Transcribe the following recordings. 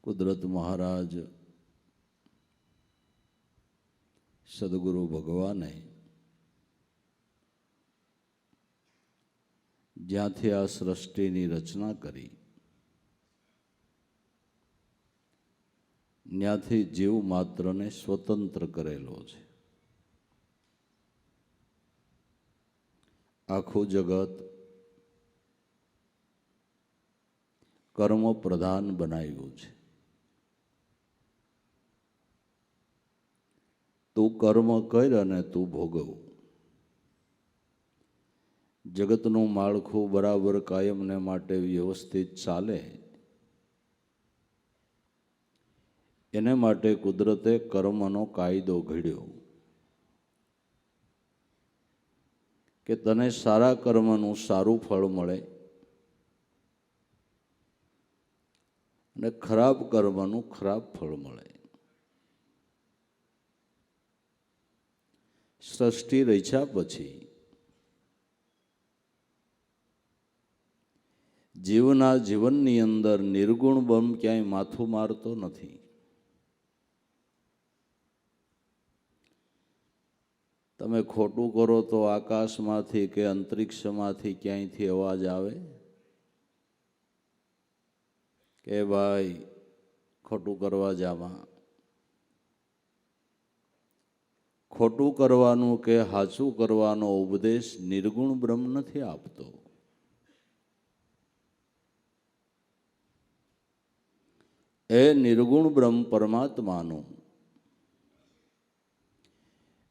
કુદરત મહારાજ સદગુરુ ભગવાને જ્યાંથી આ સૃષ્ટિની રચના કરી ત્યાંથી જીવ માત્રને સ્વતંત્ર કરેલો છે. આખું જગત કર્મ પ્રધાન બનાવ્યું છે. તું કર્મ કર અને તું ભોગવ. જગતનું માળખું બરાબર કાયમને માટે વ્યવસ્થિત ચાલે એને માટે કુદરતે કર્મનો કાયદો ઘડ્યો કે તને સારા કર્મનું સારું ફળ મળે અને ખરાબ કર્મનું ખરાબ ફળ મળે. સૃષ્ટિ રચ્યા પછી જીવના જીવનની અંદર નિર્ગુણ બ્રહ્મ ક્યાંય માથું મારતો નથી. તમે ખોટું કરો તો આકાશમાંથી કે અંતરિક્ષમાંથી ક્યાંયથી અવાજ આવે કે ભાઈ ખોટું કરવા જામાં. ખોટું કરવાનું કે સાચું કરવાનો ઉપદેશ નિર્ગુણ બ્રહ્મ નથી આપતો. એ નિર્ગુણ બ્રહ્મ પરમાત્માનું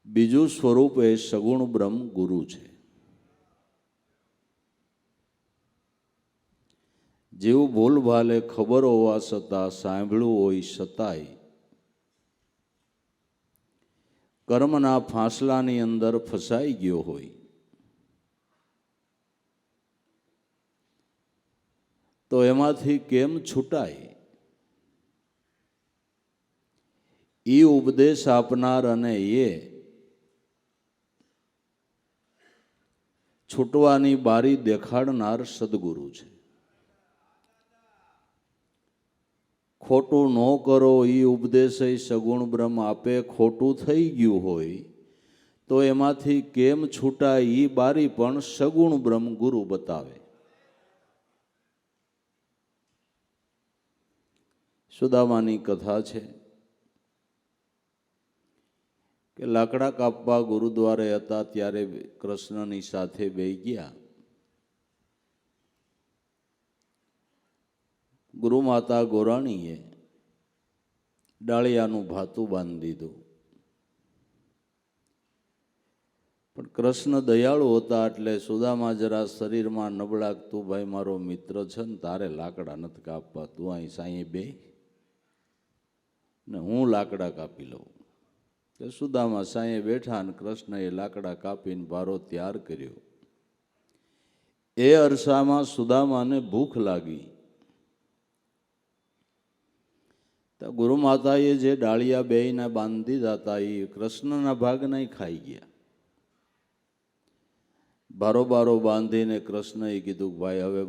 બીજું સ્વરૂપ એ સગુણ બ્રહ્મ ગુરુ છે. જીવ ભૂલ ભાલે ખબર હોવા છતાં સાંભળ્યું હોય છતાંય કર્મના ફાંસલાની અંદર ફસાઈ ગયો હોય તો એમાંથી કેમ છૂટાય એ ઉપદેશ આપનાર અને એ છૂટવાની બારી દેખાડનાર સદગુરુ છે. ખોટું ન કરો એ ઉપદેશ સગુણ બ્રહ્મ આપે. ખોટું થઈ ગયું હોય તો એમાંથી કેમ છૂટાય એ બારી પણ સગુણ બ્રહ્મ ગુરુ બતાવે. સુદામાની કથા છે કે લાકડા કાપવા ગુરુદ્વારે હતા ત્યારે કૃષ્ણની સાથે બેસી ગયા. ગુરુ માતા ગોરાણીએ ડાળિયાનું ભાતું બાંધી દીધું. પણ કૃષ્ણ દયાળુ હતા એટલે સુદામા જરા શરીરમાં નબળા, તું ભાઈ મારો મિત્ર છે ને તારે લાકડા નથી કાપવા, તું અહીં સાંઈ બે ને હું લાકડા કાપી લઉં. તો સુદામા સાંયે બેઠા અને કૃષ્ણએ લાકડા કાપીને ભારો તૈયાર કર્યો. એ અરસામાં સુદામાને ભૂખ લાગી. તો ગુરુ માતાએ જે ડાળિયા બેયને બાંધી દીધા હતા એ કૃષ્ણના ભાગના ખાઈ ગયા. બારોબારો બાંધીને કૃષ્ણએ કીધું ભાઈ હવે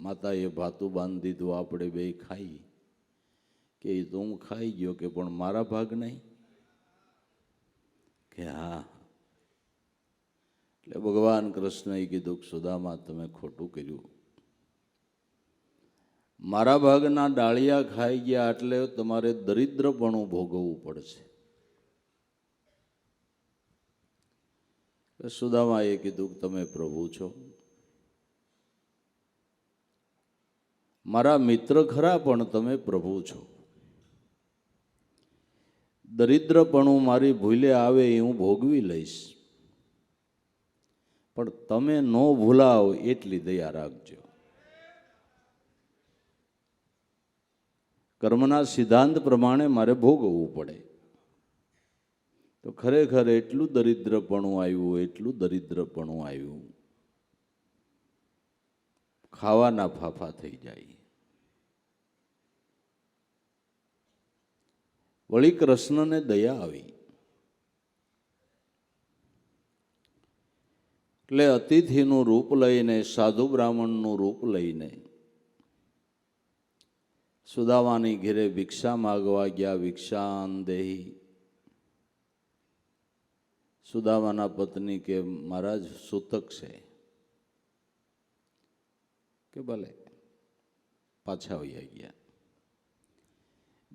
માતાએ ભાતું બાંધી દીધું, આપણે બે ખાઈ. કે એ તો હું ખાઈ ગયો કે પણ મારા ભાગ નહીં કે હા. એટલે ભગવાન કૃષ્ણએ કીધું કે સુદામા તમે ખોટું કર્યું. મારા ભાગના ડાળિયા ખાઈ ગયા એટલે તમારે દરિદ્રપણું ભોગવવું પડશે. સુદામાએ કીધું કે તમે પ્રભુ છો, મારા મિત્ર ખરા પણ તમે પ્રભુ છો. દરિદ્રપણું મારી ભૂલે આવે એ હું ભોગવી લઈશ, પણ તમે ન ભૂલાવ એટલી દયા રાખજો. કર્મના સિદ્ધાંત પ્રમાણે મારે ભોગવવું પડે. તો ખરેખર એટલું દરિદ્રપણું આવ્યું, એટલું દરિદ્રપણું આવ્યું, ખાવાના ફાફા થઈ જાય. વળી કૃષ્ણને દયા આવી એટલે અતિથિનું રૂપ લઈને, સાધુ બ્રાહ્મણનું રૂપ લઈને સુદામાની ઘેરે ભિક્ષા માગવા ગયા. ભિક્ષાન દેહી. સુદામાના પત્ની કે મહારાજ સૂતક છે. કે ભલે. પાછા વહી ગયા.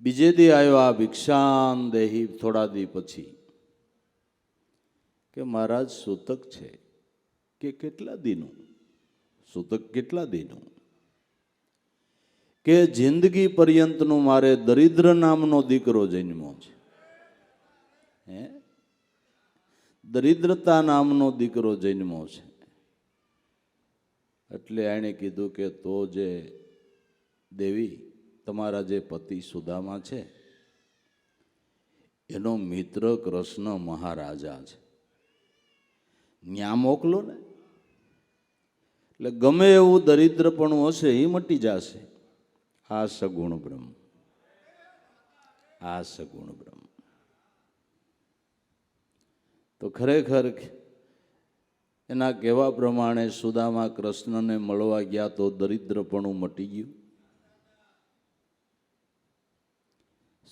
બીજે દી આવ્યો આ ભિક્ષાન દેહી. થોડા દી પછી કે મહારાજ સૂતક છે. કે કેટલા દીનું? સૂતક કેટલા દીનું? કે જિંદગી પર્યંતનું મારે દરિદ્ર નામનો દીકરો જન્મ્યો છે. હે, દરિદ્રતા નામનો દીકરો જન્મ્યો છે. એટલે એણે કીધું કે તો જે દેવી તમારા જે પતિ સુદામા છે એનો મિત્ર કૃષ્ણ મહારાજા છે, ન્યા મોકલો ને. એટલે ગમે એવું દરિદ્રપણું હશે એ મટી જશે. આ સગુણ બ્રહ્મ, આ સગુણ બ્રહ્મ. તો ખરેખર એના કહેવા પ્રમાણે સુદામા કૃષ્ણને મળવા ગયા તો દરિદ્રપણું મટી ગયું.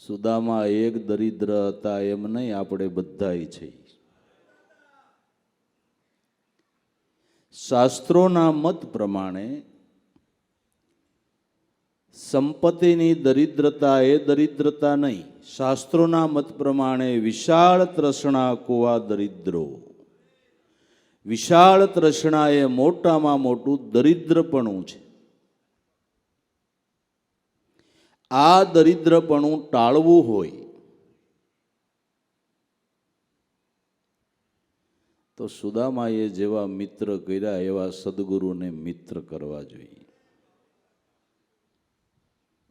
સુદામા એક દરિદ્ર હતા એમ નહીં, આપણે બધાય છીએ. શાસ્ત્રોના મત પ્રમાણે સંપત્તિની દરિદ્રતા એ દરિદ્રતા નહીં. શાસ્ત્રોના મત પ્રમાણે વિશાળ તૃષ્ણા કુવા દરિદ્રો. વિશાળ તૃષ્ણા એ મોટામાં મોટું દરિદ્રપણું છે. આ દરિદ્રપણું ટાળવું હોય તો સુદામાએ જેવા મિત્ર કર્યા એવા સદગુરુને મિત્ર કરવા જોઈએ.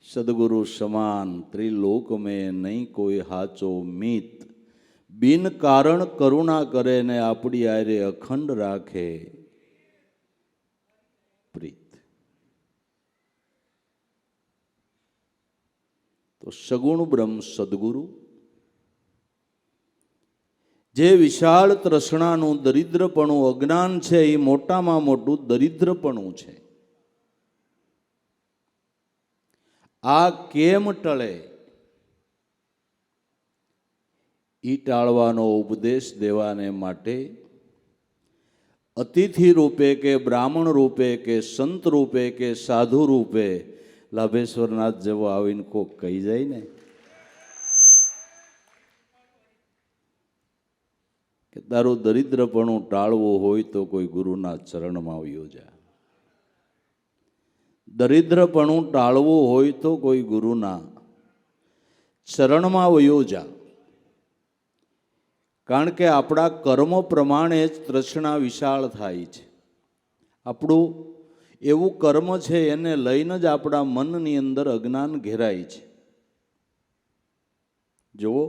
સદગુરુ સમાન ત્રિલોક મેં નહીં કોઈ હાચો મિત. બિન કારણ કરુણા કરે ને આપણી આરે અખંડ રાખે પ્રીત. તો સગુણ બ્રહ્મ સદગુરુ જે વિશાળ તૃષ્ણાનું દરિદ્રપણું અજ્ઞાન છે એ મોટામાં મોટું દરિદ્રપણું છે. આ કેમ ટળે ઈ ટાળવાનો ઉપદેશ દેવાને માટે અતિથિ રૂપે કે બ્રાહ્મણ રૂપે કે સંત રૂપે કે સાધુ રૂપે લાભેશ્વરનાથ જેવો આવીને કોક કહી જાય ને કે તારું દરિદ્રપણું ટાળવું હોય તો કોઈ ગુરુના ચરણમાં આવ્યો જા. દરિદ્રપણું ટાળવું હોય તો કોઈ ગુરુના ચરણમાં વયો જા. કારણ કે આપણા કર્મ પ્રમાણે જ તૃષ્ણા વિશાળ થાય છે. આપણું એવું કર્મ છે એને લઈને જ આપણા મનની અંદર અજ્ઞાન ઘેરાય છે. જુઓ,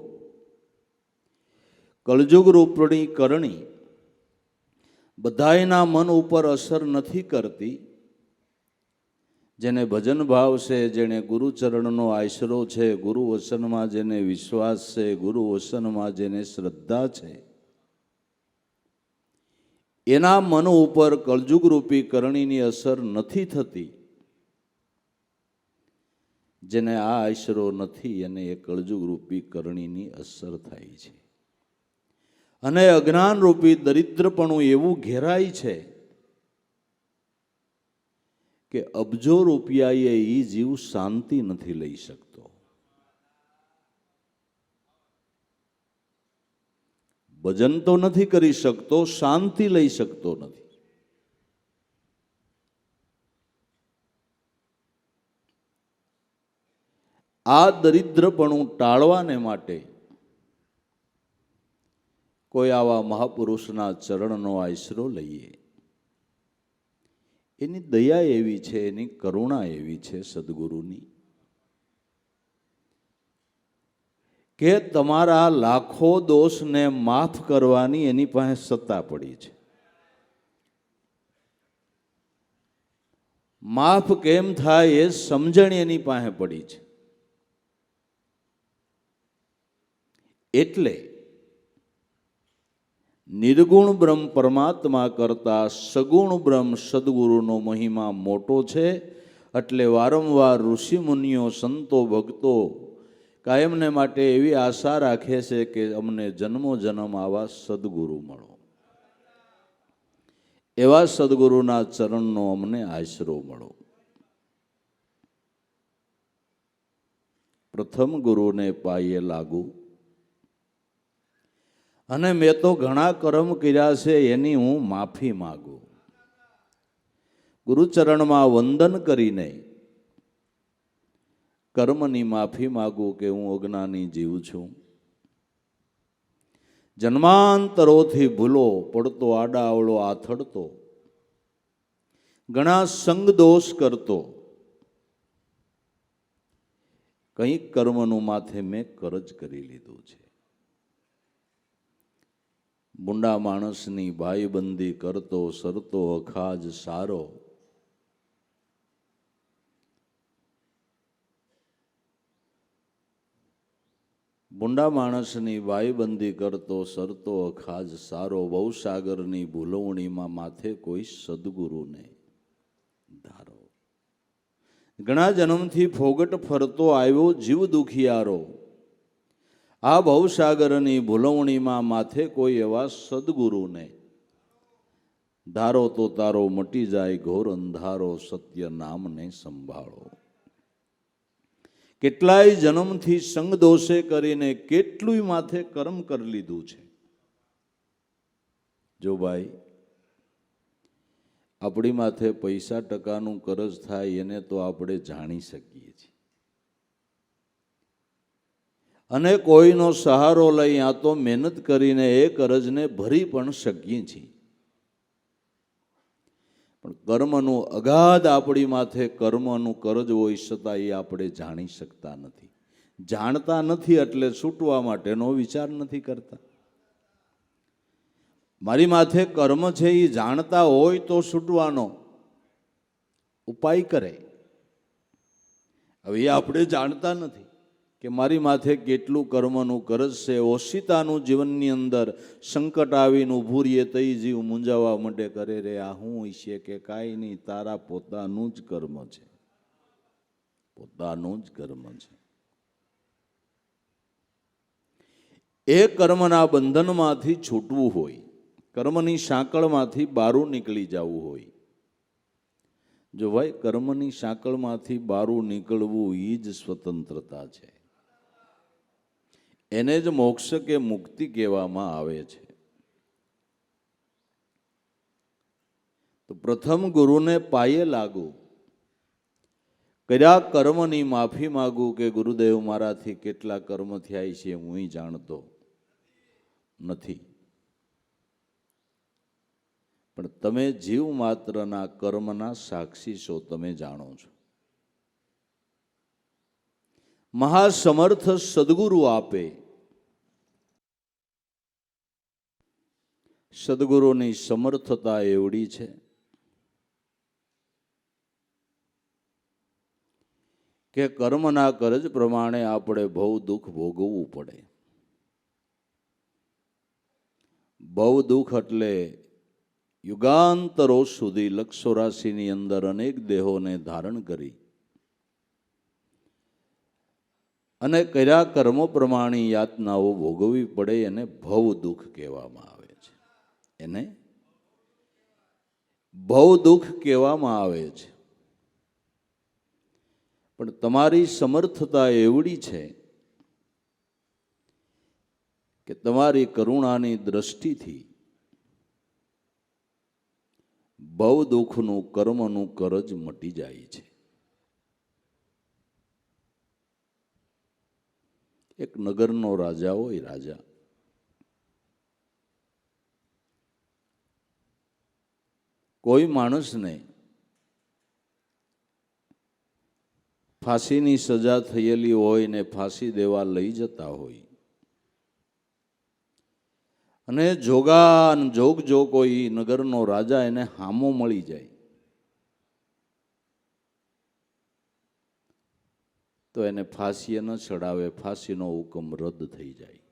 કળજુગ રૂપણી કરણી બધાયના મન ઉપર અસર નથી કરતી. જેને ભજન ભાવ છે, જેને ગુરુચરણનો આશરો છે, ગુરુ વચનમાં જેને વિશ્વાસ છે, ગુરુ વચનમાં જેને શ્રદ્ધા છે, એના મન ઉપર કળજુગ રૂપી કરણીની અસર નથી થતી. જેને આ આશરો નથી એને એ કળજુગ રૂપી કરણીની અસર થાય છે. અને અજ્ઞાન રૂપી દરિદ્રપણું એવું ઘેરાય છે કે અબજો રૂપિયાએ એ જીવ શાંતિ નથી લઈ શકતો. ભજન તો નથી કરી શકતો, શાંતિ લઈ શકતો નથી. આ દરિદ્રપણું ટાળવાને માટે કોઈ આવા મહાપુરુષના ચરણનો આશરો લઈએ. એની દયા એવી છે, એની કરુણા એવી છે સદગુરુની કે તમારા લાખો દોષને માફ કરવાની એની પાસે સત્તા પડી છે. માફ કેમ થાય એ સમજણ એની પાસે પડી છે. એટલે નિર્ગુણ બ્રહ્મ પરમાત્મા કરતા સગુણ બ્રહ્મ સદગુરુનો મહિમા મોટો છે એટલે વારંવાર ઋષિ મુનિઓ, સંતો, ભક્તો કાયમને માટે એવી આશા રાખે છે કે અમને જન્મો જન્મ આવા સદગુરુ મળો, એવા સદગુરુના ચરણનો અમને આશરો મળો. પ્રથમ ગુરુને પાયે લાગુ, અને મેં તો ઘણા કર્મ કર્યા છે એની હું માફી માગું. ગુરુચરણમાં વંદન કરીને કર્મની માફી માગું કે હું અજ્ઞાની જીવ છું, જન્માંતરોથી ભૂલો પડતો, આડા અવળો આથડતો, ઘણા સંગ દોષ કરતો, કંઈક કર્મનું માથે મેં કરજ કરી લીધું છે. બુંડા માણસની ભાઈબંધી કરતો, સરતો અખાજ સારો, બુંડા માણસની ભાઈબંધી કરતો, સરતો અખાજ સારો, ભવસાગરની ભૂલવણીમાં માથે કોઈ સદગુરુને ધારો. ઘણા જન્મથી ફોગટ ફરતો આવ્યો જીવ દુખિયારો, આ ભવસાગરની ભૂલવણીમાં માથે કોઈ એવા સદગુરુને ધારો તો તારો મટી જાય ઘોર અંધારો, સત્ય નામને સંભાળો. કેટલાય જન્મથી સંગ દોષે કરીને કેટલું માથે કર્મ કરી લીધું છે. જો ભાઈ આપણી માથે પૈસા ટકાનું કરજ થાય એને તો આપણે જાણી શકીએ છીએ, અને કોઈનો સહારો લઈ આ તો મહેનત કરીને એ કરજને ભરી પણ શકીએ છીએ. પણ કર્મનું અગાધ આપણી માથે કર્મનું કરજ હોય છતાં એ આપણે જાણી શકતા નથી. જાણતા નથી એટલે છૂટવા માટેનો વિચાર નથી કરતા. મારી માથે કર્મ છે એ જાણતા હોય તો છૂટવાનો ઉપાય કરે. હવે એ આપણે જાણતા નથી કે મારી માથે કેટલું કર્મનું કરજ છે. ઓશિતાનું જીવનની અંદર સંકટ આવીને ઊભું રહીએ તઈ જીવ મૂંઝાવા માંડે, કરે રે આ હું છે કે કાંઈ નહીં, તારા પોતાનું જ કર્મ છે, પોતાનું જ કર્મ છે. એ કર્મના બંધનમાંથી છૂટવું હોય, કર્મની સાંકળમાંથી બારું નીકળી જવું હોય. જો ભાઈ કર્મની સાંકળમાંથી બારું નીકળવું એ જ સ્વતંત્રતા છે, એને જ મોક્ષ કે મુક્તિ કહેવામાં આવે છે. તો પ્રથમ ગુરુને પાયે લાગુ, કર્યા કર્મની માફી માગું કે ગુરુદેવ મારાથી કેટલા કર્મ થયા છે હું જાણતો નથી, પણ તમે જીવ માત્રના કર્મના સાક્ષી છો, તમે જાણો છો. મહાસમર્થ સદગુરુ આપે, સદગુરુની સમર્થતા એવડી છે કે કર્મના કરજ પ્રમાણે આપણે ભવ દુઃખ ભોગવવું પડે. ભવ દુઃખ એટલે યુગાંતરો સુધી 184ની અંદર અનેક દેહોને ધારણ કરી અને કર્યા કર્મો પ્રમાણે યાતનાઓ ભોગવવી પડે, એને ભવ દુઃખ કહેવામાં આવે છે. એને ભવ દુઃખ કહેવામાં આવે છે. પણ તમારી સમર્થતા એવડી છે કે તમારી કરુણાની દ્રષ્ટિથી ભવ દુઃખનું કર્મનું કરજ મટી જાય છે. એક નગરનો રાજા હોય, રાજા કોઈ માણસને ફાંસીની સજા થયેલી હોય ને ફાંસી દેવા લઈ જતા હોય, અને જોગા જોગ જો કોઈ નગરનો રાજા એને હામો મળી જાય તો એને ફાંસીએ ન ચડાવે, ફાંસીનો હુકમ રદ થઈ જાય.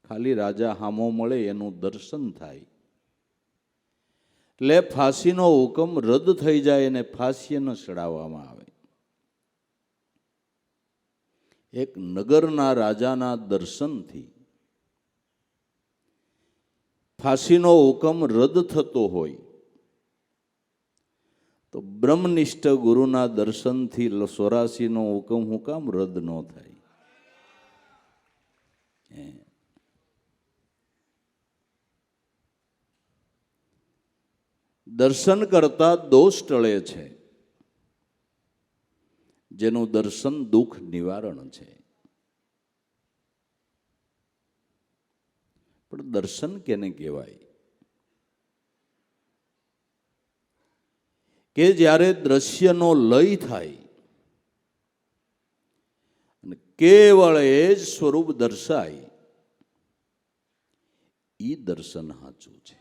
ખાલી રાજા હામો મળે એનું દર્શન થાય એટલે ફાંસીનો હુકમ રદ થઈ જાય અને ફાંસીએ ન ચડાવવામાં આવે. એક નગરના રાજાના દર્શનથી ફાંસીનો હુકમ રદ થતો હોય તો બ્રહ્મનિષ્ઠ ગુરુના દર્શનથી 84નો હુકમ હું કામ રદ ન થાય? દર્શન કરતા દોષ ટળે છે, જેનું દર્શન દુઃખ નિવારણ છે. પણ દર્શન કેને કહેવાય? કે જ્યારે દ્રશ્યનો લય થાય અને કેવળ એ જ સ્વરૂપ દર્શાય, એ દર્શન સાચું છે.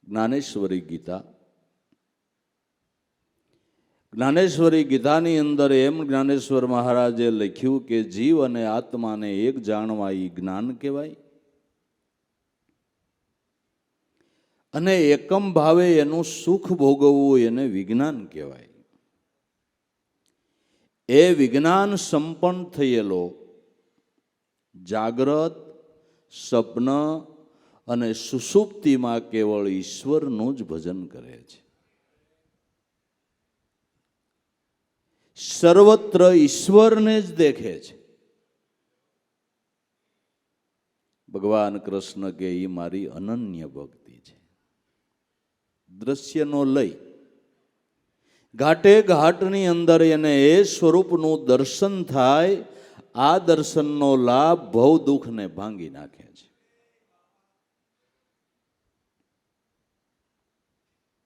જ્ઞાનેશ્વરી ગીતા, જ્ઞાનેશ્વરી ગીતાની અંદર એમ જ્ઞાનેશ્વર મહારાજે લખ્યું કે જીવ અને આત્માને એક જાણવા એ જ્ઞાન કહેવાય, અને એકમ ભાવે એનું સુખ ભોગવવું એને વિજ્ઞાન કહેવાય. એ વિજ્ઞાન સંપન્ન થયેલો જાગ્રત, સ્વપ્ન અને સુષુપ્તિમાં કેવળ ઈશ્વરનું જ ભજન કરે છે. સર્વત્ર ઈશ્વરને જ દેખે છે. ભગવાન કૃષ્ણ કે એ મારી અનન્ય ભક્તિ છે. દ્રશ્યનો લય, ઘાટે ઘાટની અંદર એને એ સ્વરૂપનું દર્શન થાય. આ દર્શનનો લાભ ભવ દુઃખને ભાંગી નાખે છે.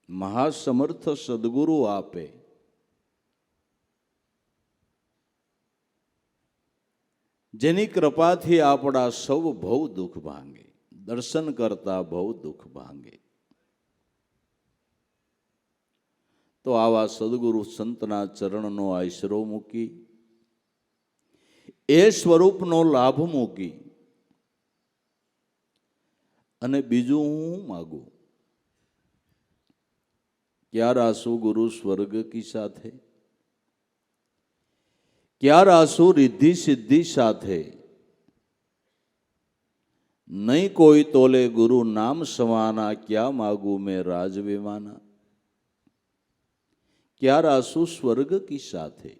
મહાસમર્થ સદગુરુ આપે, જેની કૃપાથી આપણા સૌ ભવ દુઃખ ભાંગે. દર્શન કરતા ભવ દુઃખ ભાંગે. તો આવા સદગુરુ સંતના ચરણનો આશરો મૂકી, એ સ્વરૂપનો લાભ મૂકી અને બીજું હું માગું? ક્યાં રાસુ ગુરુ સ્વર્ગ કી સાથે, ક્યાં રાસુ રિદ્ધિ સિદ્ધિ સાથે, નહીં કોઈ તોલે ગુરુ નામ સમાના, ક્યાં માગું મેં રાજ વિમાના. ક્યાં રાસુ સ્વર્ગ કી સાથે.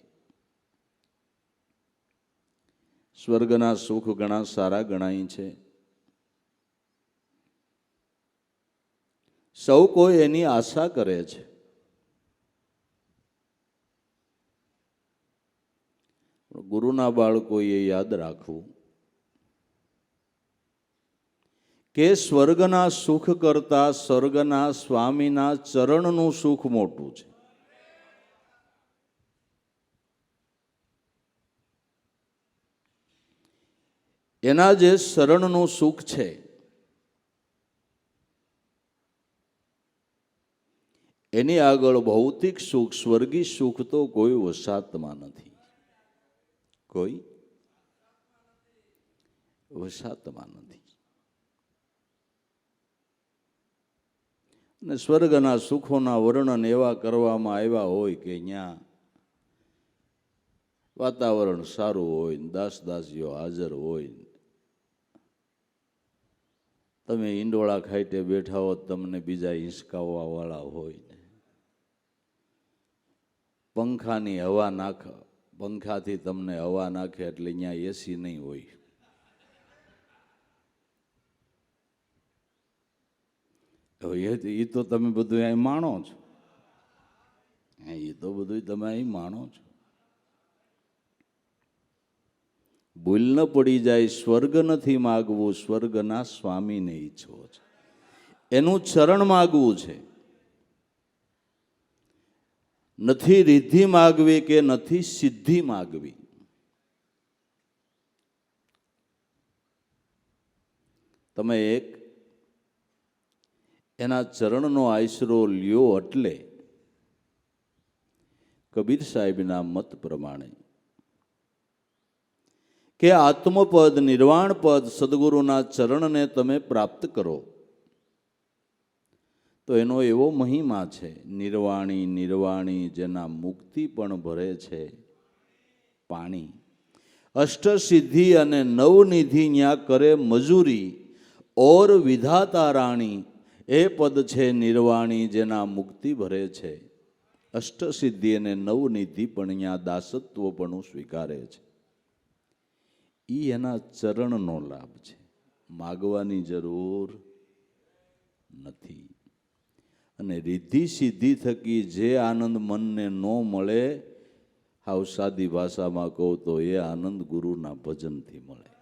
સ્વર્ગના સુખ ઘણા સારા ગણાય છે. સૌ કોઈ એની આશા કરે છે. ગુરુના બાળકોએ યાદ રાખવું કે સ્વર્ગના સુખ કરતા સ્વર્ગના સ્વામીના ચરણનું સુખ મોટું છે. એના જે શરણનું સુખ છે, એની આગળ ભૌતિક સુખ, સ્વર્ગી સુખ તો કોઈ વસાતમાં નથી. કોઈ વસાતમાં નથી. અને સ્વર્ગના સુખોના વર્ણન એવા કરવામાં આવ્યા હોય કે અહીંયા વાતાવરણ સારું હોય, દાસ દાસીઓ હાજર હોય, તમે ઈંડોળા ખાઈટે બેઠા હો, તમને બીજા હિંચકાવવા વાળા હોય, પંખાની હવા નાખ, પંખાથી તમને હવા નાખે એટલે અહીંયા એસી નહીં હોય. એ તો તમે બધું અહીં માણો છો. એ તો બધું તમે અહીં માણો છો. ભૂલ ન પડી જાય, સ્વર્ગ નથી માગવું, સ્વર્ગના સ્વામીને ઈચ્છવો છે. એનું ચરણ માગવું છે. નથી રિદ્ધિ માગવી કે નથી સિદ્ધિ માગવી. તમે એક એના ચરણનો આશરો લ્યો એટલે કબીર સાહેબના મત પ્રમાણે કે આત્મપદ નિર્વાણ પદ સદગુરુના ચરણને તમે પ્રાપ્ત કરો, તો એનો એવો મહિમા છે. નિર્વાણી નિર્વાણી જેના મુક્તિ પણ ભરે છે પાણી. અષ્ટસિદ્ધિ અને નવનિધિ ન્યા કરે મજૂરી, ઓર વિધાતા રાણી એ પદ છે નિર્વાણી જેના મુક્તિ ભરે છે. અષ્ટસિદ્ધિ અને નવનિધિ પણ ન્યા દાસત્વ પણ સ્વીકારે છે. એ એના ચરણનો લાભ છે, માગવાની જરૂર નથી. અને રિદ્ધિ સિદ્ધિ થકી જે આનંદ મનને ન મળે, હાવ સાદી ભાષામાં કહું તો એ આનંદ ગુરુના ભજનથી મળે.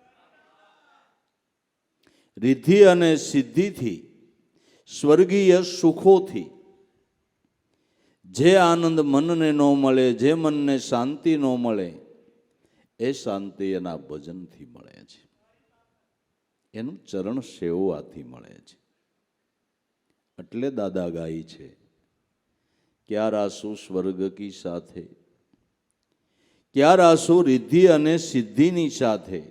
રિદ્ધિ અને સિદ્ધિથી, સ્વર્ગીય સુખોથી જે આનંદ મનને ન મળે, જે મનને શાંતિ ન મળે, એ શાંતિ એના ભજનથી મળે છે, એનું ચરણ સેવવાથી મળે છે. એટલે દાદા ગાય છે, ક્યાં રાસુ સ્વર્ગ કી સાથે, ક્યાં રાસુ રિદ્ધિ અને સિદ્ધિની સાથે,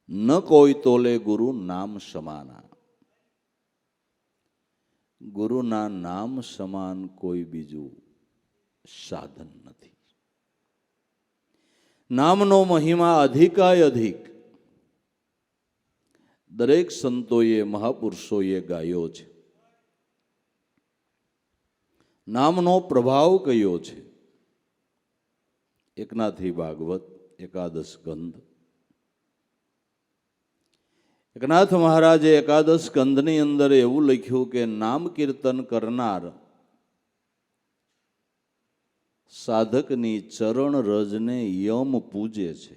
ન કોઈ તોલે ગુરુ નામ સમાના. ગુરુના નામ સમાન કોઈ બીજું સાધન નથી. નામનો મહિમા અધિકાય અધિક દરેક સંતોએ મહાપુરુષોએ ગાયો છે. નામનો પ્રભાવ કયો છે? એકનાથી ભાગવત એકાદશ સ્કંદ. એકનાથ મહારાજે એકાદશ સ્કંદની અંદર એવું લખ્યું કે નામ કીર્તન કરનાર સાધકની ચરણ રજને યમ પૂજે છે.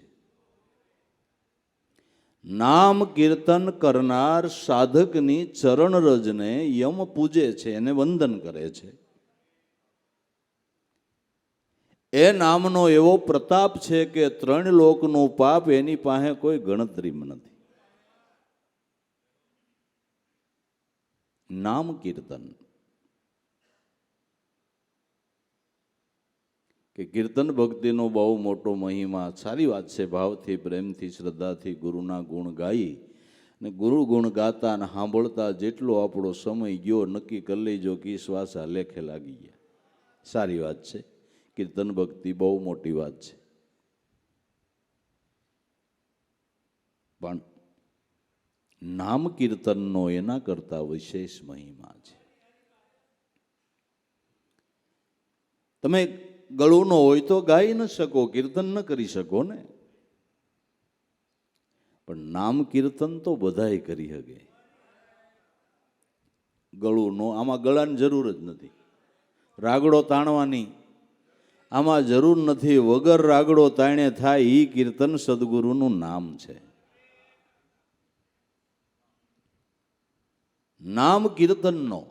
નામ કીર્તન કરનાર સાધકની ચરણ રજને યમ પૂજે છે, એને વંદન કરે છે. એ નામનો એવો પ્રતાપ છે કે ત્રણ લોકનું પાપ એની પાસે કોઈ ગણતરીમાં નથી. નામ કીર્તન કે કીર્તન ભક્તિનો બહુ મોટો મહિમા. સારી વાત છે, ભાવથી પ્રેમથી શ્રદ્ધાથી ગુરુના ગુણ ગાઈ ને ગુરુ ગુણ ગાતા અને સાંભળતા જેટલો આપણો સમય ગયો નક્કી કરી લેજો કે શ્વાસ લેખે લાગી ગયા. સારી વાત છે, કીર્તન ભક્તિ બહુ મોટી વાત છે. પણ નામ કીર્તનનો એના કરતા વિશેષ મહિમા છે. તમે ગળું ન હોય તો ગાઈ ન શકો, કીર્તન ન કરી શકો ને, પણ નામ કીર્તન તો બધાય કરી શકે. ગળું નો, આમાં ગળાની જરૂર જ નથી, રાગડો તાણવાની આમાં જરૂર નથી. વગર રાગડો તાણે થાય એ કીર્તન સદગુરુનું નામ છે. નામ કીર્તનનો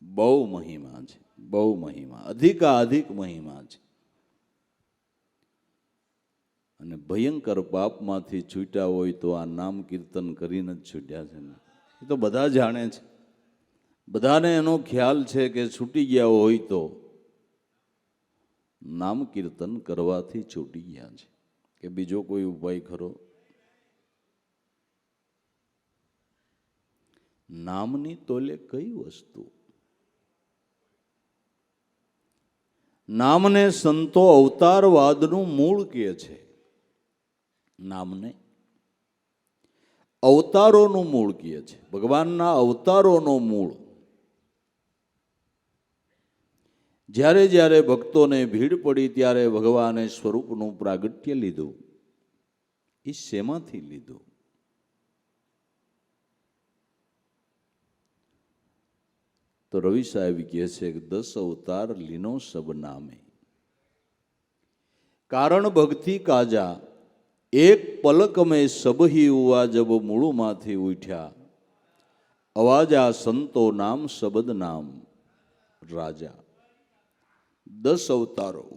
બહુ મહિમા છે, બહુ મહિમા, અધિક મહિમા છે. અને ભયંકર પાપમાંથી છૂટ્યા હોય તો આ નામ કીર્તન કરીને જ છૂટ્યા છે ને, એ તો બધા જાણે છે. બધાને એનો ખ્યાલ છે કે છૂટી ગયા હોય તો નામ કીર્તન કરવાથી છૂટી ગયા છે, કે બીજો કોઈ ઉપાય ખરો? નામની તોલે કઈ વસ્તુ? નામને સંતો અવતારવાદનું મૂળ કહે છે. નામને અવતારોનું મૂળ કહે છે, ભગવાનના અવતારોનો મૂળ. જ્યારે જ્યારે ભક્તોને ભીડ પડી ત્યારે ભગવાને સ્વરૂપનું પ્રાગટ્ય લીધું. એ શેમાંથી લીધું? તો રવિ સાહેબ કહે છે કે 10 અવતાર લીનો સબ નામે, કારણ ભક્તિ કાજા એક પલક મેં સબહી હુઆ જબ મૂળમાંથી ઉઠ્યા, અવાજા સંતો નામ શબદ નામ રાજા. 10 અવતારો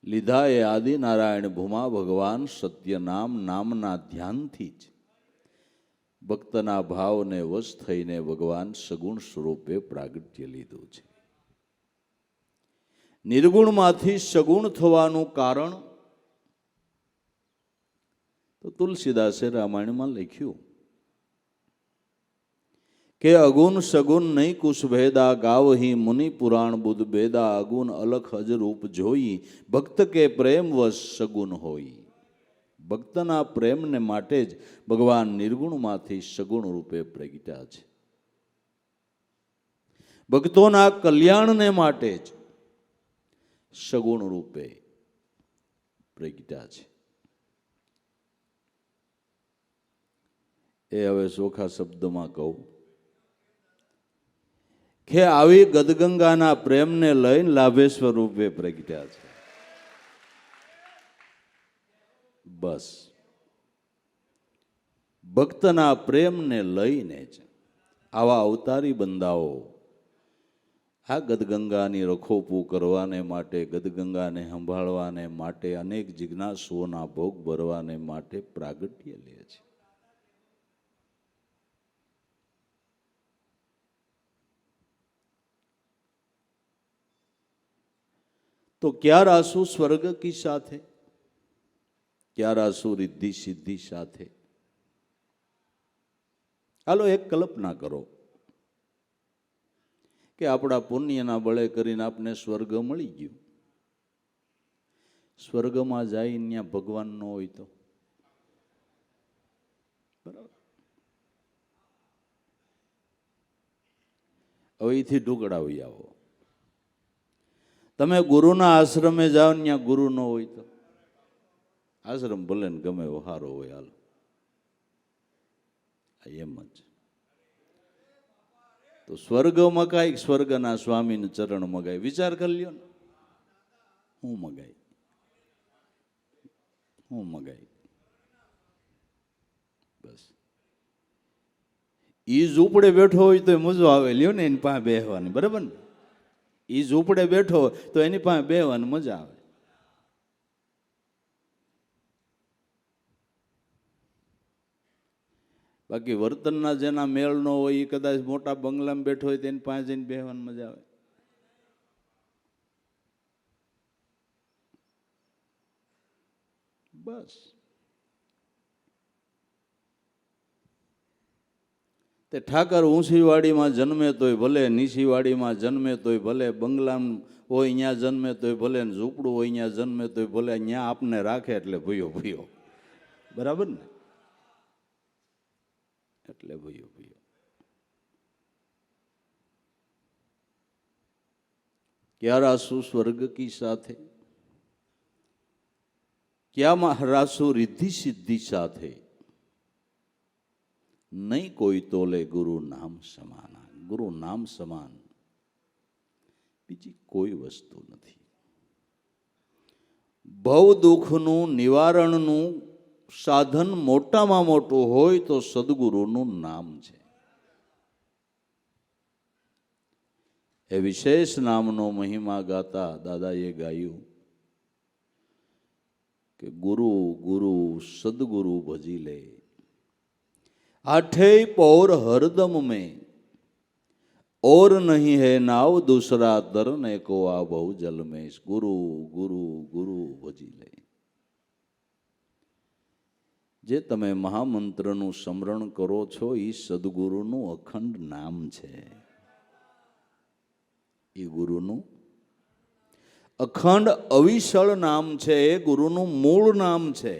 લીધા એ આદિનારાયણ ભૂમા ભગવાન સત્ય નામના ધ્યાનથી જ ભક્તના ભાવને વશ થઈને ભગવાન સગુણ સ્વરૂપે પ્રાગટ્ય લીધું છે. નિર્ગુણમાંથી સગુણ થવાનું કારણ તો તુલસીદાસે રામાયણમાં લખ્યું કે અગુણ સગુણ નહીં કુશ ભેદા ગાવહી મુનિ પુરાણ બુદ્ધ ભેદા અગુણ અલખ અજ રૂપ જોઈ ભક્ત કે પ્રેમ વશ સગુણ હોય. ભક્તના પ્રેમને માટે જ ભગવાન નિર્ગુણમાંથી સગુણ રૂપે પ્રગટ્યા છે. ભક્તોના કલ્યાણને માટે જ સગુણ રૂપે પ્રગટ્યા છે. એ હવે ચોખા શબ્દમાં કહું કે આવી ગદગંગાના પ્રેમને લઈને લાભેશ્વર રૂપે પ્રગટ્યા છે. બસ ભક્તના પ્રેમને લઈને જ આવા અવતારી બંદાઓ આ ગદગંગાની રખોપું કરવાને માટે, ગદગંગાને સંભાળવાને માટે, અનેક જિજ્ઞાસુઓના ભોગ ભરવાને માટે પ્રાગટ્ય લે છે. તો ક્યાં રાસુ સ્વર્ગ કી સાથે, ક્યાં રાસુ રિદ્ધિ સિદ્ધિ સાથે. હાલો એક કલ્પના કરો કે આપણા પુણ્યના બળે કરીને આપને સ્વર્ગ મળી ગયું. સ્વર્ગમાં જાય ત્યાં ભગવાન ન હોય તો બરાબર. હવે અહીંથી ઢુકડાવી આવો. તમે ગુરુના આશ્રમે જાઓ ને ત્યાં ગુરુ ન હોય તો આશ્રમ ભલે ને ગમે એવો સારો હોય, હાલો એમ જ. તો સ્વર્ગ મગાય, સ્વર્ગના સ્વામીનું ચરણ મગાય. વિચાર કરી લ્યો ને, હું મગાય, હું મગાય. બસ ઈ ઝૂંપડે બેઠો હોય તો મજો આવે, લ્યો ને એની પાસે બેસવાની, બરાબર ને. ઈ ઝૂંપડે બેઠો તો એની પાસે બેસવાની મજા આવે. બાકી વર્તનના જેના મેળ ન હોય એ કદાચ મોટા બંગલામાં બેઠો હોય તેની પાસે જઈને બેસવાની મજા આવે. બસ તે ઠાકર ઊંચીવાડીમાં જન્મે તોય ભલે, નીચીવાડીમાં જન્મે તોય ભલે, બંગલામાં હોય અહીંયા જન્મે તોય ભલે, ને ઝૂંપડું હોય અહીંયા જન્મે તોય ભલે, અહીંયા આપને રાખે એટલે ભૂયો ભૂયો, બરાબર ને. એટલે ભૂયો ભૂયો. ક્યાં રાસુ સ્વર્ગ કી સાથે, ક્યાં રાસુ રિદ્ધિ સિદ્ધિ સાથે. નહીં કોઈ તોલે ગુરુ નામ સમાના. ગુરુ નામ સમાન બીજી કોઈ વસ્તુ નથી. ભવ દુઃખનું નિવારણનું સાધન મોટામાં મોટું હોય તો સદગુરુનું નામ છે. એ વિશેષ નામનો મહિમા ગાતા દાદાએ ગાયું કે ગુરુ ગુરુ સદગુરુ ભજી લે, आठे पौर हरदम में और नहीं है नाव दूसरा तरने को आ बहु जल में. गुरु गुरु गुरु भजी ले. જે તમે મહામંત્રનું સ્મરણ કરો છો એ સદગુરુનું અખંડ નામ છે. એ ગુરુનું અખંડ અવિચળ નામ છે. એ ગુરુનું મૂળ નામ છે.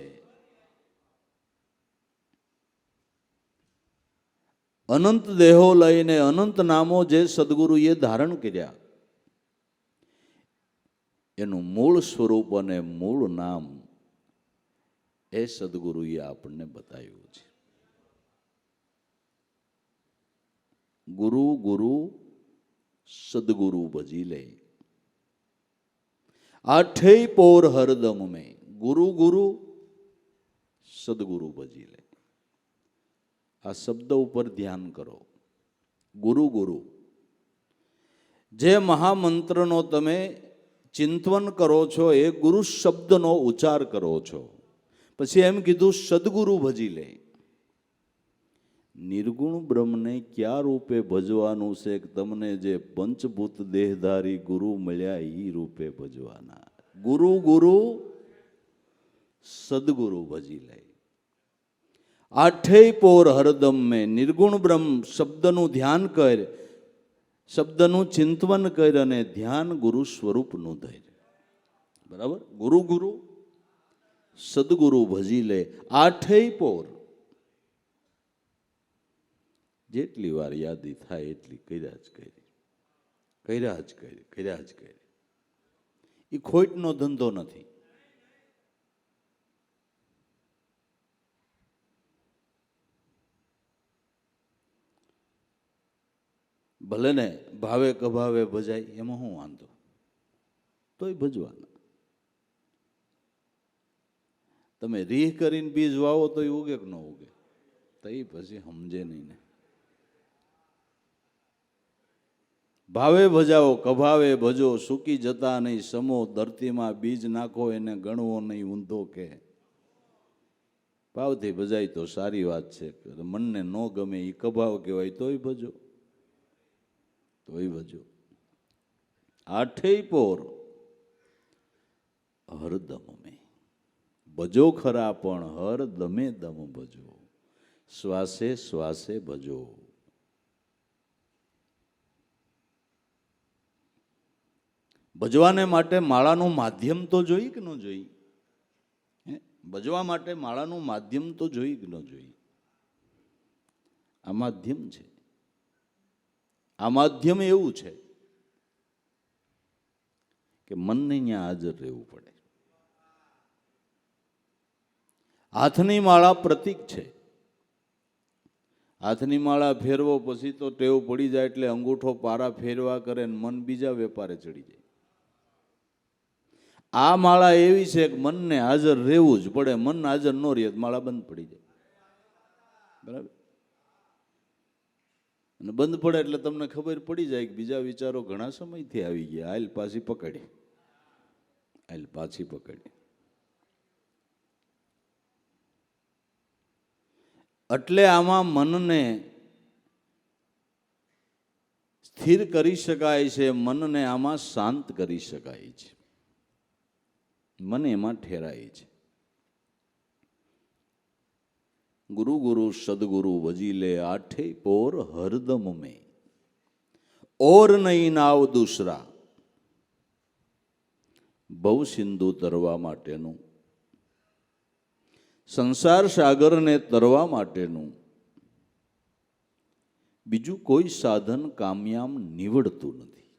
અનંત દેહો લઈને અનંત નામો જે સદગુરુએ ધારણ કર્યા એનું મૂળ સ્વરૂપ અને મૂળ નામ એ સદગુરુએ આપણને બતાવ્યું છે. ગુરુ ગુરુ સદગુરુ ભજી લે, આઠે પોર હરદમ મેં. ગુરુ ગુરુ સદગુરુ ભજી લે. આ શબ્દ ઉપર ધ્યાન કરો. ગુરુ ગુરુ જે મહામંત્રનો તમે ચિંતન કરો છો એ ગુરુ શબ્દનો ઉચ્ચાર કરો છો. પછી એમ કીધું સદગુરુ ભજી લે. નિર્ગુણ બ્રહ્મને ક્યાં રૂપે ભજવાનું છે કે તમને જે પંચભૂત દેહધારી ગુરુ મળ્યા એ રૂપે ભજવાના. ગુરુ ગુરુ સદગુરુ ભજી લે. આઠેય પોર હરદમ મેં નિર્ગુણ બ્રહ્મ શબ્દનું ધ્યાન કર, શબ્દનું ચિંતવન કર અને ધ્યાન ગુરુ સ્વરૂપનું ધર. બરાબર? ગુરુ ગુરુ સદગુરુ ભજી લે. આઠેય પોર જેટલી વાર યાદી થાય એટલી કર્યા જ કરી, કર્યા જ કરી, કર્યા જ કરી. એ ખોટનો ધંધો નથી. ભલે ને ભાવે કભાવે ભજાય, એમાં શું વાંધો, તોય ભજવાના. તમે રીહ કરીને બીજ વાવો તો એ ઉગે કે ન ઉગે, તો એ પછી સમજે નહીં ને. ભાવે ભજાવો કભાવે ભજો, સૂકી જતા નહીં સમો, ધરતીમાં બીજ નાખો એને ગણવો નહીં ઊંધો કે. ભાવથી ભજાય તો સારી વાત છે, મનને ન ગમે એ કભાવ કહેવાય, તોય ભજો, તોય ભજો. આઠેય પોર હરદમ મેં ભજો ખરા પણ હર દમે દમ ભજો, શ્વાસે શ્વાસે ભજો. ભજવાને માટે માળાનું માધ્યમ તો જોઈ કે ન જોઈ? ભજવા માટે માળાનું માધ્યમ તો જોઈ કે ન જોઈ? આ માધ્યમ છે. આ માધ્યમ એવું છે કે મનને ત્યાં હાજર રહેવું પડે. હાથની માળા પ્રતીક છે. હાથની માળા ફેરવો પછી તો ટેવ પડી જાય એટલે અંગૂઠો પારા ફેરવા કરે ને મન બીજા વેપારે ચડી જાય. આ માળા એવી છે કે મનને હાજર રહેવું જ પડે. મન હાજર ન રહે માળા બંધ પડી જાય. બરાબર? અને બંધ પડે એટલે તમને ખબર પડી જાય કે બીજા વિચારો ઘણા સમયથી આવી ગયા, હાલ પાછી પકડી, હાલ પાછી પકડી. એટલે આમાં મનને સ્થિર કરી શકાય છે, મનને આમાં શાંત કરી શકાય છે, મન એમાં ઠેરાય છે. ગુરુ ગુરુ સદગુરુ ભજી લે. આઠે પોર હરદમ મેં ઓર નહીં નાવ દૂસરા. ભવ સિંધુ તરવા માટેનું, સંસાર સાગરને તરવા માટેનું બીજું કોઈ સાધન કામયામ નીવડતું નથી.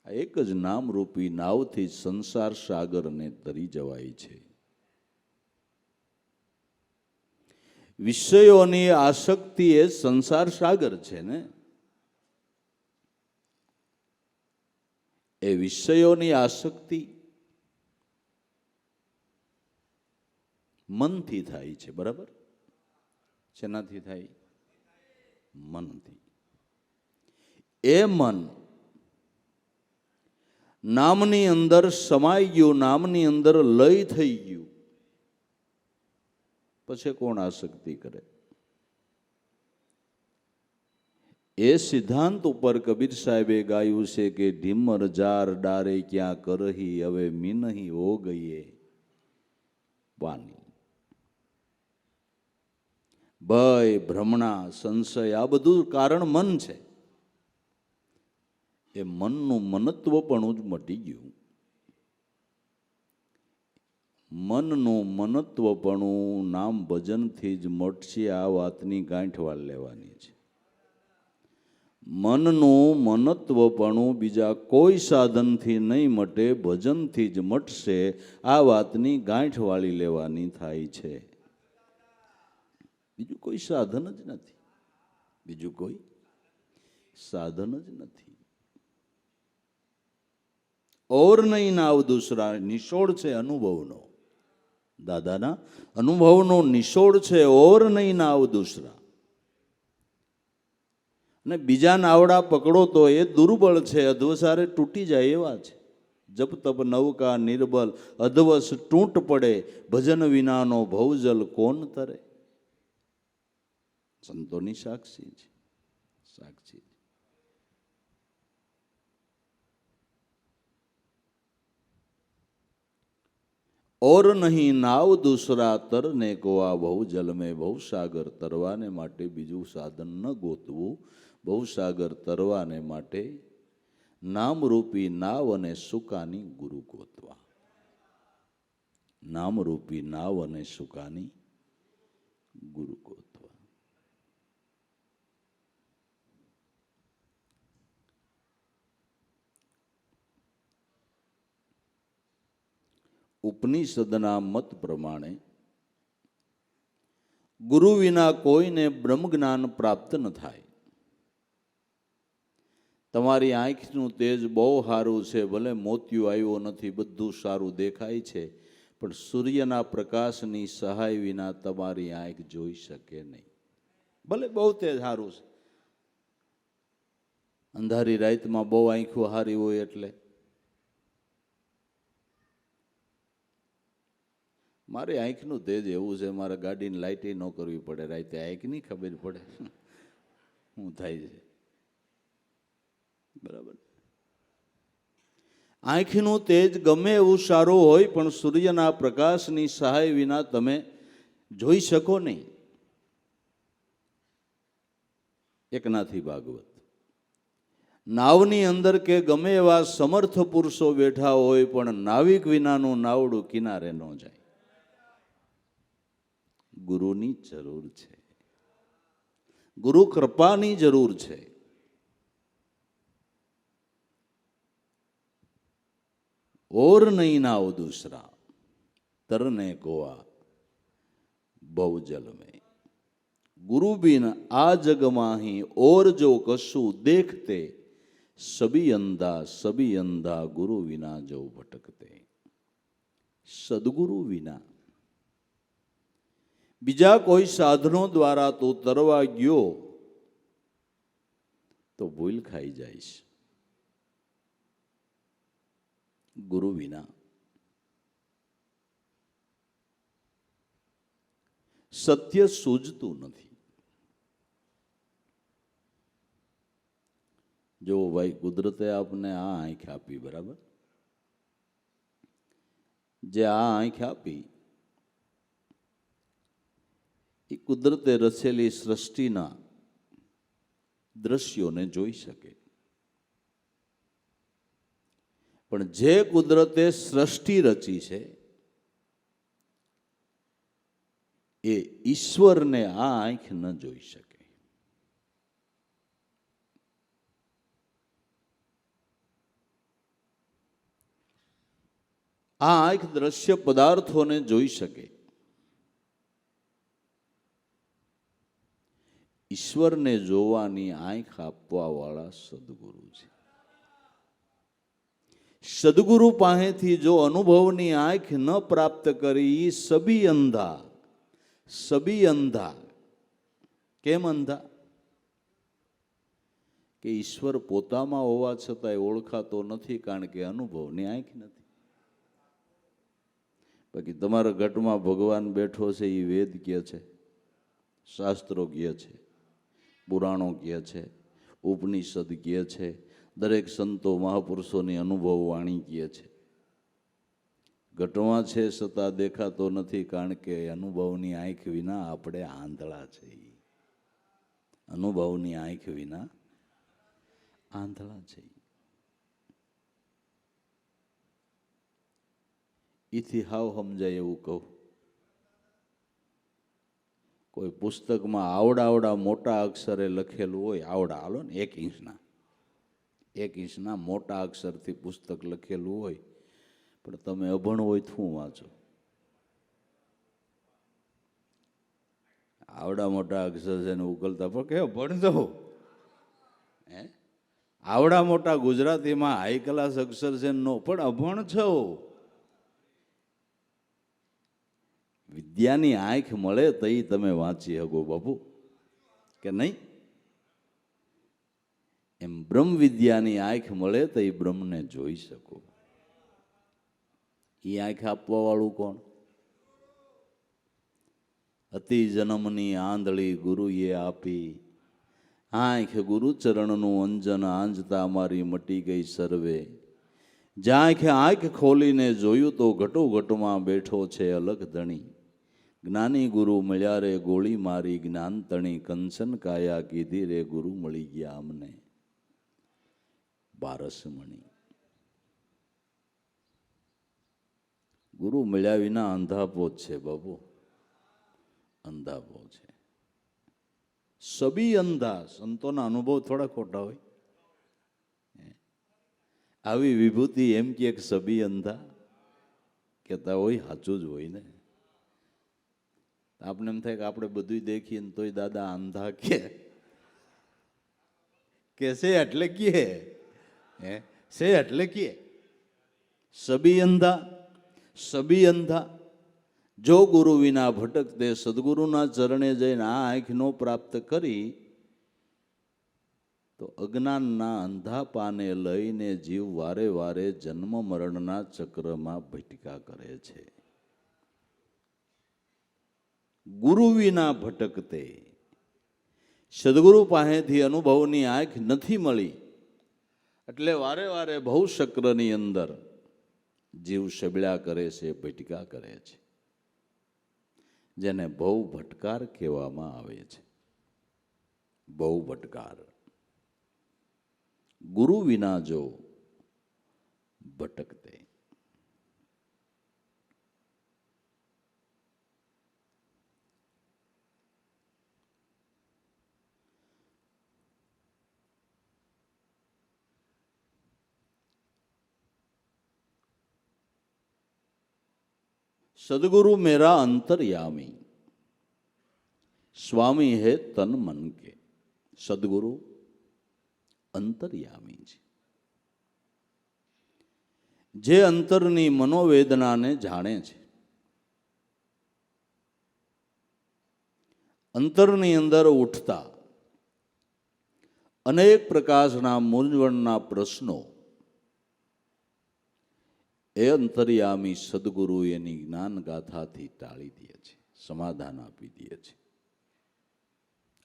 આ એક જ નામરૂપી નાવથી સંસાર સાગરને તરી જવાય છે. વિષયોની આસક્તિ એ સંસાર સાગર છે ને. એ વિષયોની આસક્તિ મનથી થાય છે. બરાબર? શેનાથી થાય? મનથી. એ મન નામની અંદર સમાઈ ગયું, નામની અંદર લય થઈ ગયું, પછી કોણ આસક્તિ કરે? એ સિદ્ધાંત ઉપર કબીર સાહેબે ગાયું છે કે ઢીમર જાર ડારે ક્યાં કરહી, હવે મીનહી હો ગઈએ પાની. ભય, ભ્રમણા, સંશય આ બધું કારણ મન છે. એ મનનું મનત્વ પણ જ મટી ગયું. મનનું મનત્વપણું નામ ભજનથી જ મટશે. આ વાતની ગાંઠવાળ લેવાની છે. મનનું મનત્વપણું બીજા કોઈ સાધનથી નહીં મટે, ભજનથી જ મટશે. આ વાતની ગાંઠવાળી લેવાની થાય છે. બીજું કોઈ સાધન જ નથી. બીજું કોઈ સાધન જ નથી. ઓર નહીં નાવ દૂસરા. નિશોડ છે અનુભવનો, દાદાના અનુભવનો નિશોડ છે. ઓર નહીં નાવ દૂસરા. અને બીજા નાવડા પકડો તો એ દુર્બળ છે, અધવસારે તૂટી જાય એવા છે. જપ તપ નૌકા નિર્બલ, અધવસ તૂટ પડે, ભજન વિનાનો ભવજલ કોણ તરે. સંતોની સાક્ષી છે, સાક્ષી. ઓર નહીં નાવ દૂસરા તરને કો આ બહુ જલ મેં બહુ સાગર તરવાને માટે બીજું સાધન ન ગોતવું. બહુ સાગર તરવાને માટે નામરૂપી નાવ અને સુકાની ગુરુ ગોતવા. નામરૂપી નાવ અને સુકાની ગુરુ ગોતવા. ઉપનિષદના મત પ્રમાણે ગુરુ વિના કોઈને બ્રહ્મ જ્ઞાન પ્રાપ્ત ન થાય. તમારી આંખનું તેજ બહુ સારું છે, ભલે મોતિયો આવ્યો નથી, બધું સારું દેખાય છે, પણ સૂર્યના પ્રકાશની સહાય વિના તમારી આંખ જોઈ શકે નહીં. ભલે બહુ તેજ સારું છે, અંધારી રાતમાં બહુ આંખો હારી હોય એટલે મારી આંખનું તેજ એવું છે, મારે ગાડીની લાઇટે ન કરવી પડે, રાતે આંખ નહીં ખબર પડે શું થાય છે. બરાબર. આંખનું તેજ ગમે એવું સારું હોય પણ સૂર્યના પ્રકાશની સહાય વિના તમે જોઈ શકો નહીં. એકનાથી ભાગવત. નાવની અંદર કે ગમે એવા સમર્થ પુરુષો બેઠા હોય પણ નાવિક વિનાનું નાવડું કિનારે ન જાય. ગુરુની જરૂર છે, ગુરુ કૃપાની જરૂર છે. और नहीं नाव दूसरा तरने कोआ बहु जल में. गुरु बिन आ जग माही और जो कशु देखते सभी अंधा गुरु विना जो भटकते. सदगुरु विना બીજા કોઈ સાધનો દ્વારા તું તરવા ગયો તો ભૂલ ખાઈ જઈશ. ગુરુ વિના સત્ય સૂઝતું નથી. જો ભાઈ કુદરતે આપને આ આંખ આપી, બરાબર, જે આ આંખ આપી એ કુદરતે રચેલી સૃષ્ટિના દ્રશ્યોને જોઈ શકે. પણ જે કુદરતે સૃષ્ટિ રચી છે એ ઈશ્વરને આ આંખ ન જોઈ શકે. આ આંખ દ્રશ્ય પદાર્થોને જોઈ શકે. ઈશ્વરને જોવાની આંખ આપવા વાળા સદગુરુ છે. સદગુરુ પાસેથી જો અનુભવની આંખ ન પ્રાપ્ત કરી, સબી અંધા. સબી અંધા કેમ અંધા? કે ઈશ્વર પોતામાં હોવા છતાંય ઓળખાતો નથી, કારણ કે અનુભવની આંખ નથી. બાકી તમારા ઘટમાં ભગવાન બેઠો છે એ વેદ કહે છે, શાસ્ત્રો કહે છે, પુરાણો કહે છે, ઉપનિષદ કહે છે, દરેક સંતો મહાપુરુષોની અનુભવ વાણી કહે છે. ઘટમાં છે છતાં દેખાતો નથી, કારણ કે અનુભવની આંખ વિના આપણે આંધળા છે. અનુભવની આંખ વિના આંધળા છે. એથી હાવ સમજાય એવું કહું. કોઈ પુસ્તકમાં આવડા મોટા અક્ષરે લખેલું હોય, આવડા હાલો ને 1 ઇંચના મોટા અક્ષરથી પુસ્તક લખેલું હોય, પણ તમે અભણ હોય તો શું વાંચો? આવડા મોટા અક્ષર છે ને ઉકલતા પણ કે ભણતો હે, આવડા મોટા ગુજરાતીમાં હાઈ ક્લાસ અક્ષર છે નો, પણ અભણ છો. વિદ્યાની આંખ મળે તઈ તમે વાંચી શકો બાપુ, કે નહીં? એમ બ્રહ્મ વિદ્યાની આંખ મળે તો એ બ્રહ્મને જોઈ શકો. એ આંખ આપવા વાળું કોણ? અતિ જન્મની આંધળી ગુરુએ આપી આંખ ગુરુચરણનું અંજન આંજતા મારી મટી ગઈ સર્વે. જ્યાં આંખે આંખ ખોલીને જોયું તો ઘટોઘટમાં બેઠો છે અલગ ધણી. જ્ઞાની ગુરુ મળ્યા રે ગોળી મારી જ્ઞાન તણી. કંચન કાયા કીધી રે ગુરુ મળી ગયા અમને બારસમણી. ગુરુ મળ્યા વિના અંધાપો જ છે બાબુ, અંધાપો છે. સબી અંધા. સંતોના અનુભવ થોડા ખોટા હોય. આવી વિભૂતિ એમ કે સબી અંધા કહેતા હોય, સાચું જ હોય ને. આપણે એમ થાય કે આપણે બધું દેખીએ ને તોય દાદા અંધા કે છે એટલે કે છે એટલે કે સબી અંધા, સબી અંધા. જો ગુરુ વિના ભટકતે સદગુરુના ચરણે જઈને આ આંખ નો પ્રાપ્ત કરી તો અજ્ઞાનના અંધાપાને લઈને જીવ વારે વારે જન્મ મરણના ચક્રમાં ભટકા કરે છે. ગુરુ વિના ભટકતે. સદગુરુ પાસેથી અનુભવની આંખ નથી મળી એટલે વારે વારે ભવચક્રની અંદર જીવ સબળ્યા કરે છે, ભટકા કરે છે, જેને બહુ ભટકાર કહેવામાં આવે છે. બહુ ભટકાર. ગુરુ વિના જો ભટકતે. सदगुरु मेरा अंतर्यामी, स्वामी है तन मन के. सदगुरु અંતર્યામી છે, જે અંતરની મનોવેદનાને જાણે છે. અંતરની અંદર ઉઠતા અનેક પ્રકારના મૂંઝવણના પ્રશ્નો એ અંતર્યામી સદગુરુ એની જ્ઞાન ગાથાથી ટાળી દે છે, સમાધાન આપી દે છે.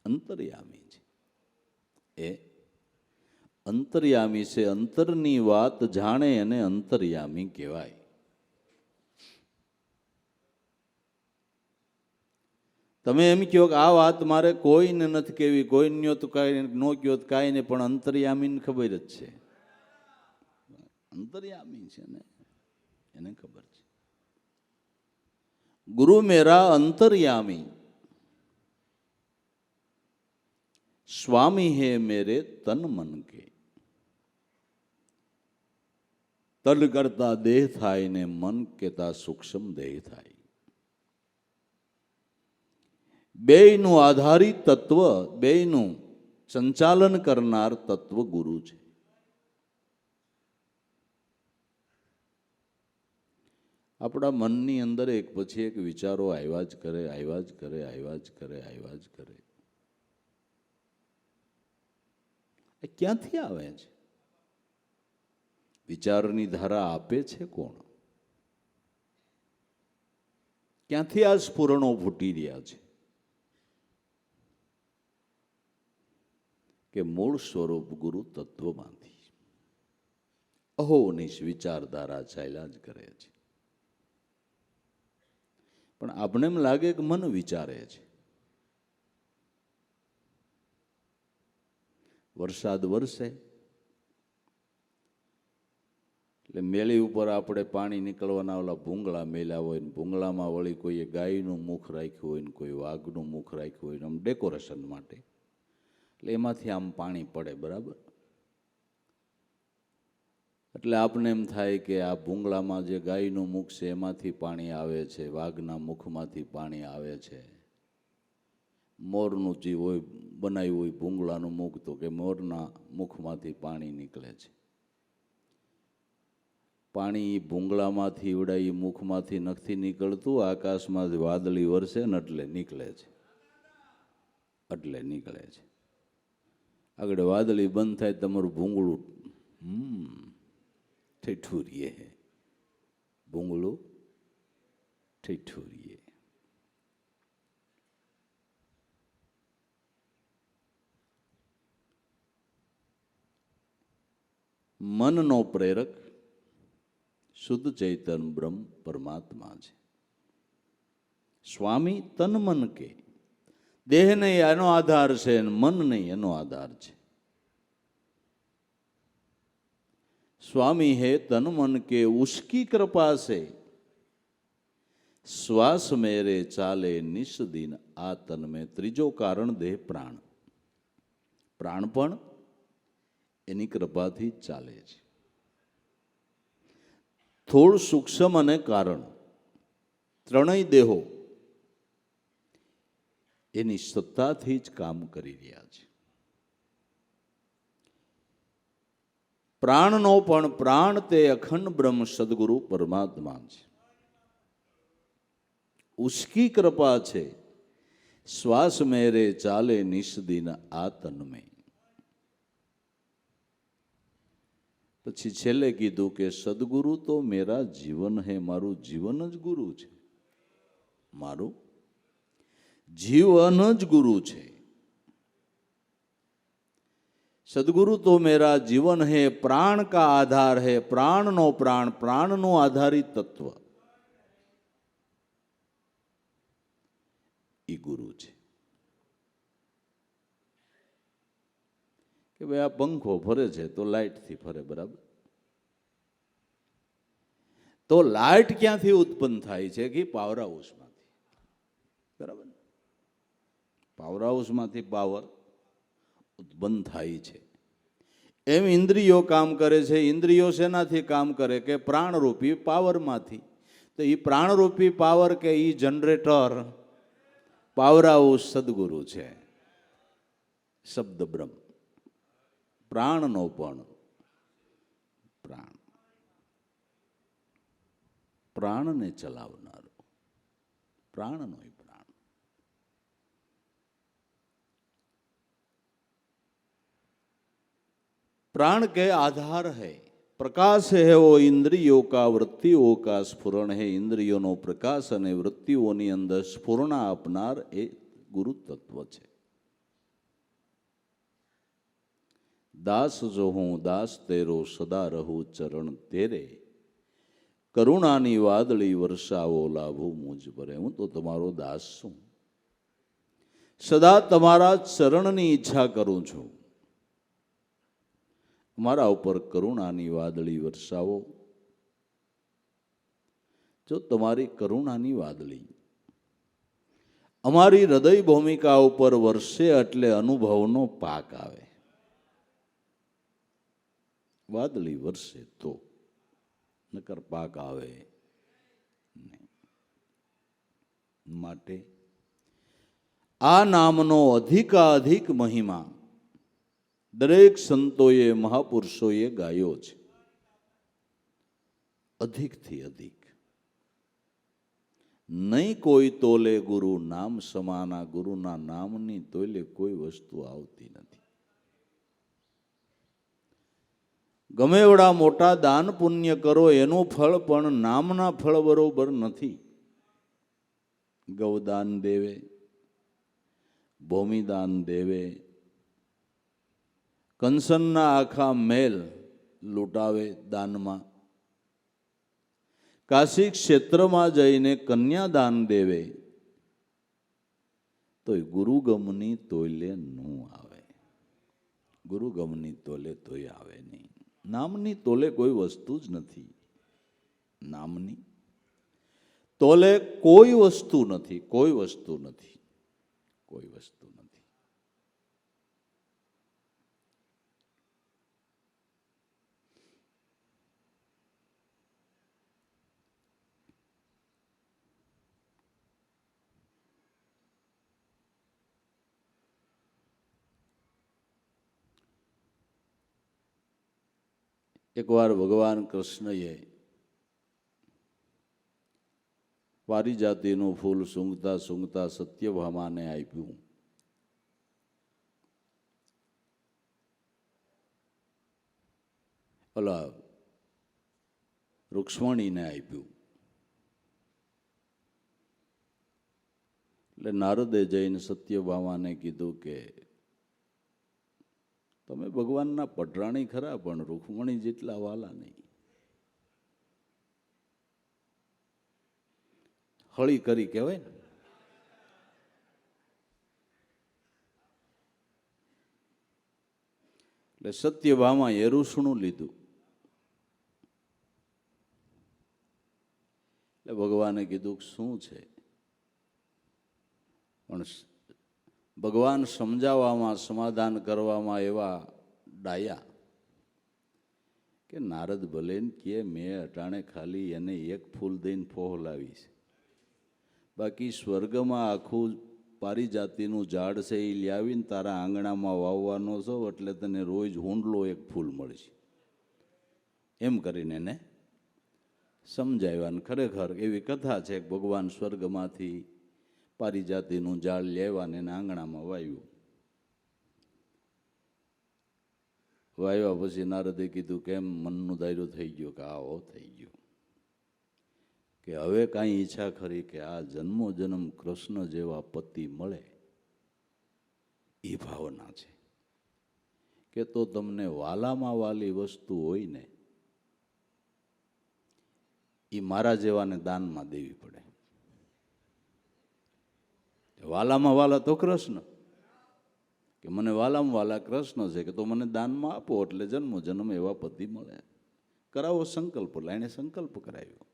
અંતર્યામી છે એ અંતર્યામી છે. અંતરની વાત જાણે એને અંતર્યામી કહેવાય. તમે એમ કહો કે આ વાત મારે કોઈને નથી કહેવી, કોઈને તો કાંઈ ન કહો તો કાંઈ નહીં, પણ અંતર્યામીને ખબર જ છે. અંતર્યામી છે ને, એને ખબર છે. ગુરુ મેરા અંતર્યામી, સ્વામી હે મેરે તન મન કે. તન કરતા દેહ થાય ને મન કેતા સૂક્ષ્મ દેહ થાય. બેયનું આધારિત તત્વ, બેયનું સંચાલન કરનાર તત્વ ગુરુ છે. આપણા મનની અંદર એક પછી એક વિચારો આવ્યા જ કરે, આવ્યા જ કરે, આવ્યા જ કરે, આવ્યા જ કરે. એ ક્યાંથી આવે છે? વિચારની ધારા આપે છે કોણ? ક્યાંથી આ સ્ફુરણો ફૂટી રહ્યા છે? કે મૂળ સ્વરૂપ ગુરુ તત્વમાંથી અહોનિશ વિચારધારા ચાલ્યા જ કરે છે. પણ આપણે એમ લાગે કે મન વિચારે છે. વરસાદ વરસે એટલે મેળી ઉપર આપણે પાણી નીકળવાના ઓલા ભૂંગળા મેલ્યા હોય ને ભૂંગળામાં વળી કોઈએ ગાયનું મુખ રાખ્યું હોય ને કોઈ વાઘનું મુખ રાખ્યું હોય ને આમ ડેકોરેશન માટે, એટલે એમાંથી આમ પાણી પડે, બરાબર. એટલે આપણે એમ થાય કે આ ભૂંગળામાં જે ગાયનું મુખ છે એમાંથી પાણી આવે છે, વાઘના મુખમાંથી પાણી આવે છે. મોરનું જે હોય બનાવ્યું હોય ભૂંગળાનું મુખ, તો કે મોરના મુખમાંથી પાણી નીકળે છે. પાણી ભૂંગળામાંથી ઉડાઈ મુખમાંથી નથી નીકળતું, આકાશમાંથી વાદળી વરસે ને એટલે નીકળે છે, એટલે નીકળે છે. આગળ વાદળી બંધ થાય તમારું ભૂંગળું ઠઠુરીએ, ભૂંગળું ઠઠુરીએ. મનનો પ્રેરક શુદ્ધ ચૈતન્ય બ્રહ્મ પરમાત્મા છે. સ્વામી તન મન કે, દેહ નહીં એનો આધાર છે, મન નહીં એનો આધાર છે. स्वामी है तन मन के उसकी कृपा से, श्वास मेरे चाले निश दिन आ तन में. ત્રીજો કારણ દેહ પ્રાણ. પ્રાણ પણ એની કૃપાથી જ ચાલે છે. થોડ સૂક્ષ્મ અને કારણ ત્રણેય દેહો એની સત્તાથી જ કામ કરી રહ્યા છે. પ્રાણનો પણ પ્રાણ તે અખંડ બ્રહ્મ સદગુરુ પરમાત્મા છે. ઉસકી કૃપા છે, શ્વાસ મેરે ચાલે નિષ્દિન આ તન મેં. પછી છેલ્લે કીધું કે સદગુરુ તો મેરા જીવન હે, મારું જીવન જ ગુરુ છે. મારું જીવન જ ગુરુ છે. સદગુરુ તો મેરા જીવન હે, પ્રાણ કા આધાર હે. પ્રાણનો પ્રાણ, પ્રાણનું આધારિત તત્વ એ ગુરુ છે. કે ભાઈ આ પંખો ફરે છે તો લાઇટથી ફરે, બરાબર? તો લાઇટ ક્યાંથી ઉત્પન્ન થાય છે? કે પાવર હાઉસમાંથી, બરાબર? પાવર હાઉસમાંથી પાવર ઉત્પન્ન થાય છે. એમ ઇન્દ્રિયો કામ કરે છે. ઇન્દ્રિયો શેનાથી કામ કરે? કે પ્રાણરૂપી પાવરમાંથી. તો એ પ્રાણરૂપી પાવર કે એ જનરેટર પાવર હાઉસ સદગુરુ છે. શબ્દ બ્રહ્મ, પ્રાણનો પણ પ્રાણ, પ્રાણને ચલાવનારો, પ્રાણનો પ્રાણ. प्राण के आधार है, प्रकाश है वो इंद्रियों का, वृत्तियों का स्फुरण है. इंद्रियों नो प्रकाश અને વૃત્તિઓની અંદર સ્ફુરણા આપનાર એ ગુરુ તત્વ છે. દાસ જો હું દાસ તેરો, સદા રહું ચરણ તેરે. કરુણાની વાદળી વર્ષાવો, લાભો મુજ પરે. હું તો તમારો દાસ છું, સદા તમારા ચરણની ઈચ્છા કરું છું. મારા ઉપર કરુણાની વાદળી વરસાવો. જો તમારી કરુણાની વાદળી અમારી હૃદય ભૂમિકા ઉપર વરસે એટલે અનુભવનો પાક આવે. વાદળી વરસે તો, નકર પાક આવે નહીં. માટે આ નામનો અધિકાધિક મહિમા દરેક સંતોએ, મહાપુરુષોએ ગાયો છે. અધિકથી અધિક. નહીં કોઈ તોલે ગુરુ નામ સમાના. ગુરુના નામની તોલે કોઈ વસ્તુ આવતી નથી. ગમે એવડા મોટા દાન પુણ્ય કરો, એનું ફળ પણ નામના ફળ બરોબર નથી. ગૌદાન દેવે, ભૂમિદાન દેવે, કંસનના આખા મહેલ લૂંટાવે દાનમાં, કાશી ક્ષેત્રમાં જઈને કન્યાદાન દેવે, તો ગુરુગમની તોલે નું આવે. ગુરુગમની તોલે તોય આવે નહીં. નામની તોલે કોઈ વસ્તુ જ નથી. નામની તોલે કોઈ વસ્તુ નથી. કોઈ વસ્તુ નથી. કોઈ વસ્તુ નથી. એકવાર ભગવાન કૃષ્ણએ પારિજાતિનું ફૂલ સૂંઘતા સૂંઘતા સત્યભામાને આપ્યું. ઓલા રૂક્ષ્મણીને આપ્યું. એટલે નારદે જઈને સત્યભામાને કીધું કે તમે ભગવાનના પટરાણી ખરા, પણ રૂક્ષ્મણી જેટલા વાલા નહીં. હળી કરી કહેવાય ને. એટલે સત્યભામાએ રૂસણું લીધું. એટલે ભગવાને કીધું કે શું છે, પણ ભગવાન સમજાવવામાં સમાધાન કરવામાં એવા ડાયા કે નારદ ભલે કે મેં અટાણે ખાલી એને એક ફૂલ દઈને ફોહલાવી છે, બાકી સ્વર્ગમાં આખું પારિજાતિનું ઝાડ છે એ લાવીને તારા આંગણામાં વાવવાનો છો એટલે તને રોજ હુંડલો એક ફૂલ મળશે, એમ કરીને એને સમજાવ્યા. ખરેખર એવી કથા છે કે ભગવાન સ્વર્ગમાંથી પારિજાતિનું ઝાડ લેવા ને એના આંગણામાં વાવ્યું. વાવ્યા પછી નારદે કીધું કેમ મનનું દાયરું થઈ ગયું? કે આવો થઈ ગયું. કે હવે કાંઈ ઈચ્છા ખરી કે આ જન્મો જન્મ કૃષ્ણ જેવા પતિ મળે એ ભાવના છે. કે તો તમને વાલામાં વાલી વસ્તુ હોય ને એ મારા જેવાને દાનમાં દેવી પડે. વાલામાં વાલા તો કૃષ્ણ, કે મને વાલામાં વાલા કૃષ્ણ છે, કે તો મને દાનમાં આપો એટલે જન્મો જન્મ એવા પતિ મળે. કરાવો સંકલ્પ. એને સંકલ્પ કરાવ્યો,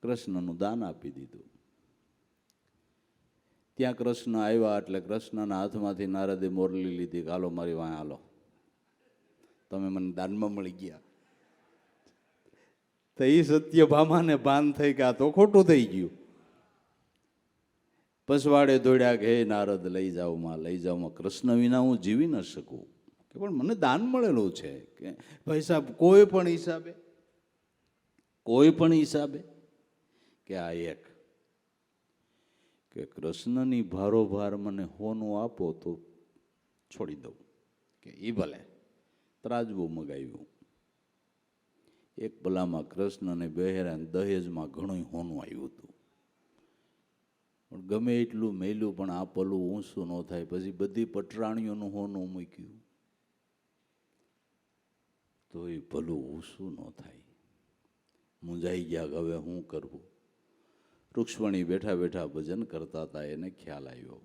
કૃષ્ણનું દાન આપી દીધું. ત્યાં કૃષ્ણ આવ્યા એટલે કૃષ્ણના હાથમાંથી નારદે મોરલી લીધી કે હાલો મારી વાંહે હાલો, તમે મને દાનમાં મળી ગયા. તો એ સત્યભામાને ભાન થઈ કે આ તો ખોટું થઈ ગયું. પસવાડે દોડ્યા કે હે નારદ લઈ જાઓ માં, લઈ જાઓ માં, કૃષ્ણ વિના હું જીવી ન શકું. કે પણ મને દાન મળેલું છે. કે ભાઈ સાહેબ કોઈ પણ હિસાબે કે આ એક કે કૃષ્ણની ભારોભાર મને હોનું આપો તો છોડી દઉં. કે એ ભલે. ત્રાજવું મગાવ્યું. એક પલામાં કૃષ્ણને બહેરા દહેજમાં ઘણું હોનું આવ્યું હતું, પણ ગમે એટલું મેલ્યું પણ આ પલું ઊંચું ન થાય. પછી બધી પટરાણીઓનું હોનું મૂક્યું તો એ ભલું ઊંચું ન થાય. મૂંઝાઈ ગયા કે હવે શું કરવું. રૂક્ષ્મણી બેઠા બેઠા ભજન કરતા હતા, એને ખ્યાલ આવ્યો.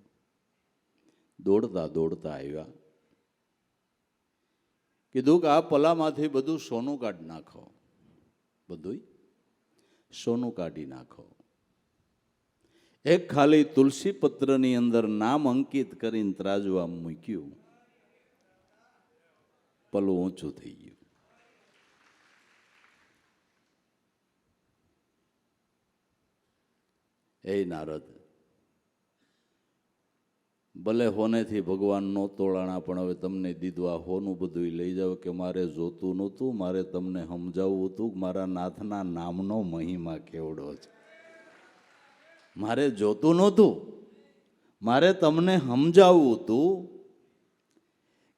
દોડતા દોડતા આવ્યા. કીધું કે આ પલામાંથી બધું સોનું કાઢી નાખો, બધું સોનું કાઢી નાખો. એક ખાલી તુલસી પત્રની અંદર નામ અંકિત કરીને ત્રાજવા મૂક્યું. પલું ઊંચું થઈ ગયું. એ નારદ, ભલે હોનેથી ભગવાન નો તોડાણા, પણ હવે તમને દીધું આ હોનું બધું લઈ જાઓ. કે મારે જોતું નહોતું, મારે તમને સમજાવવું હતું કે મારા નાથના નામનો મહિમા કેવડો છે. મારે જોતું નહોતું, મારે તમને સમજાવવું હતું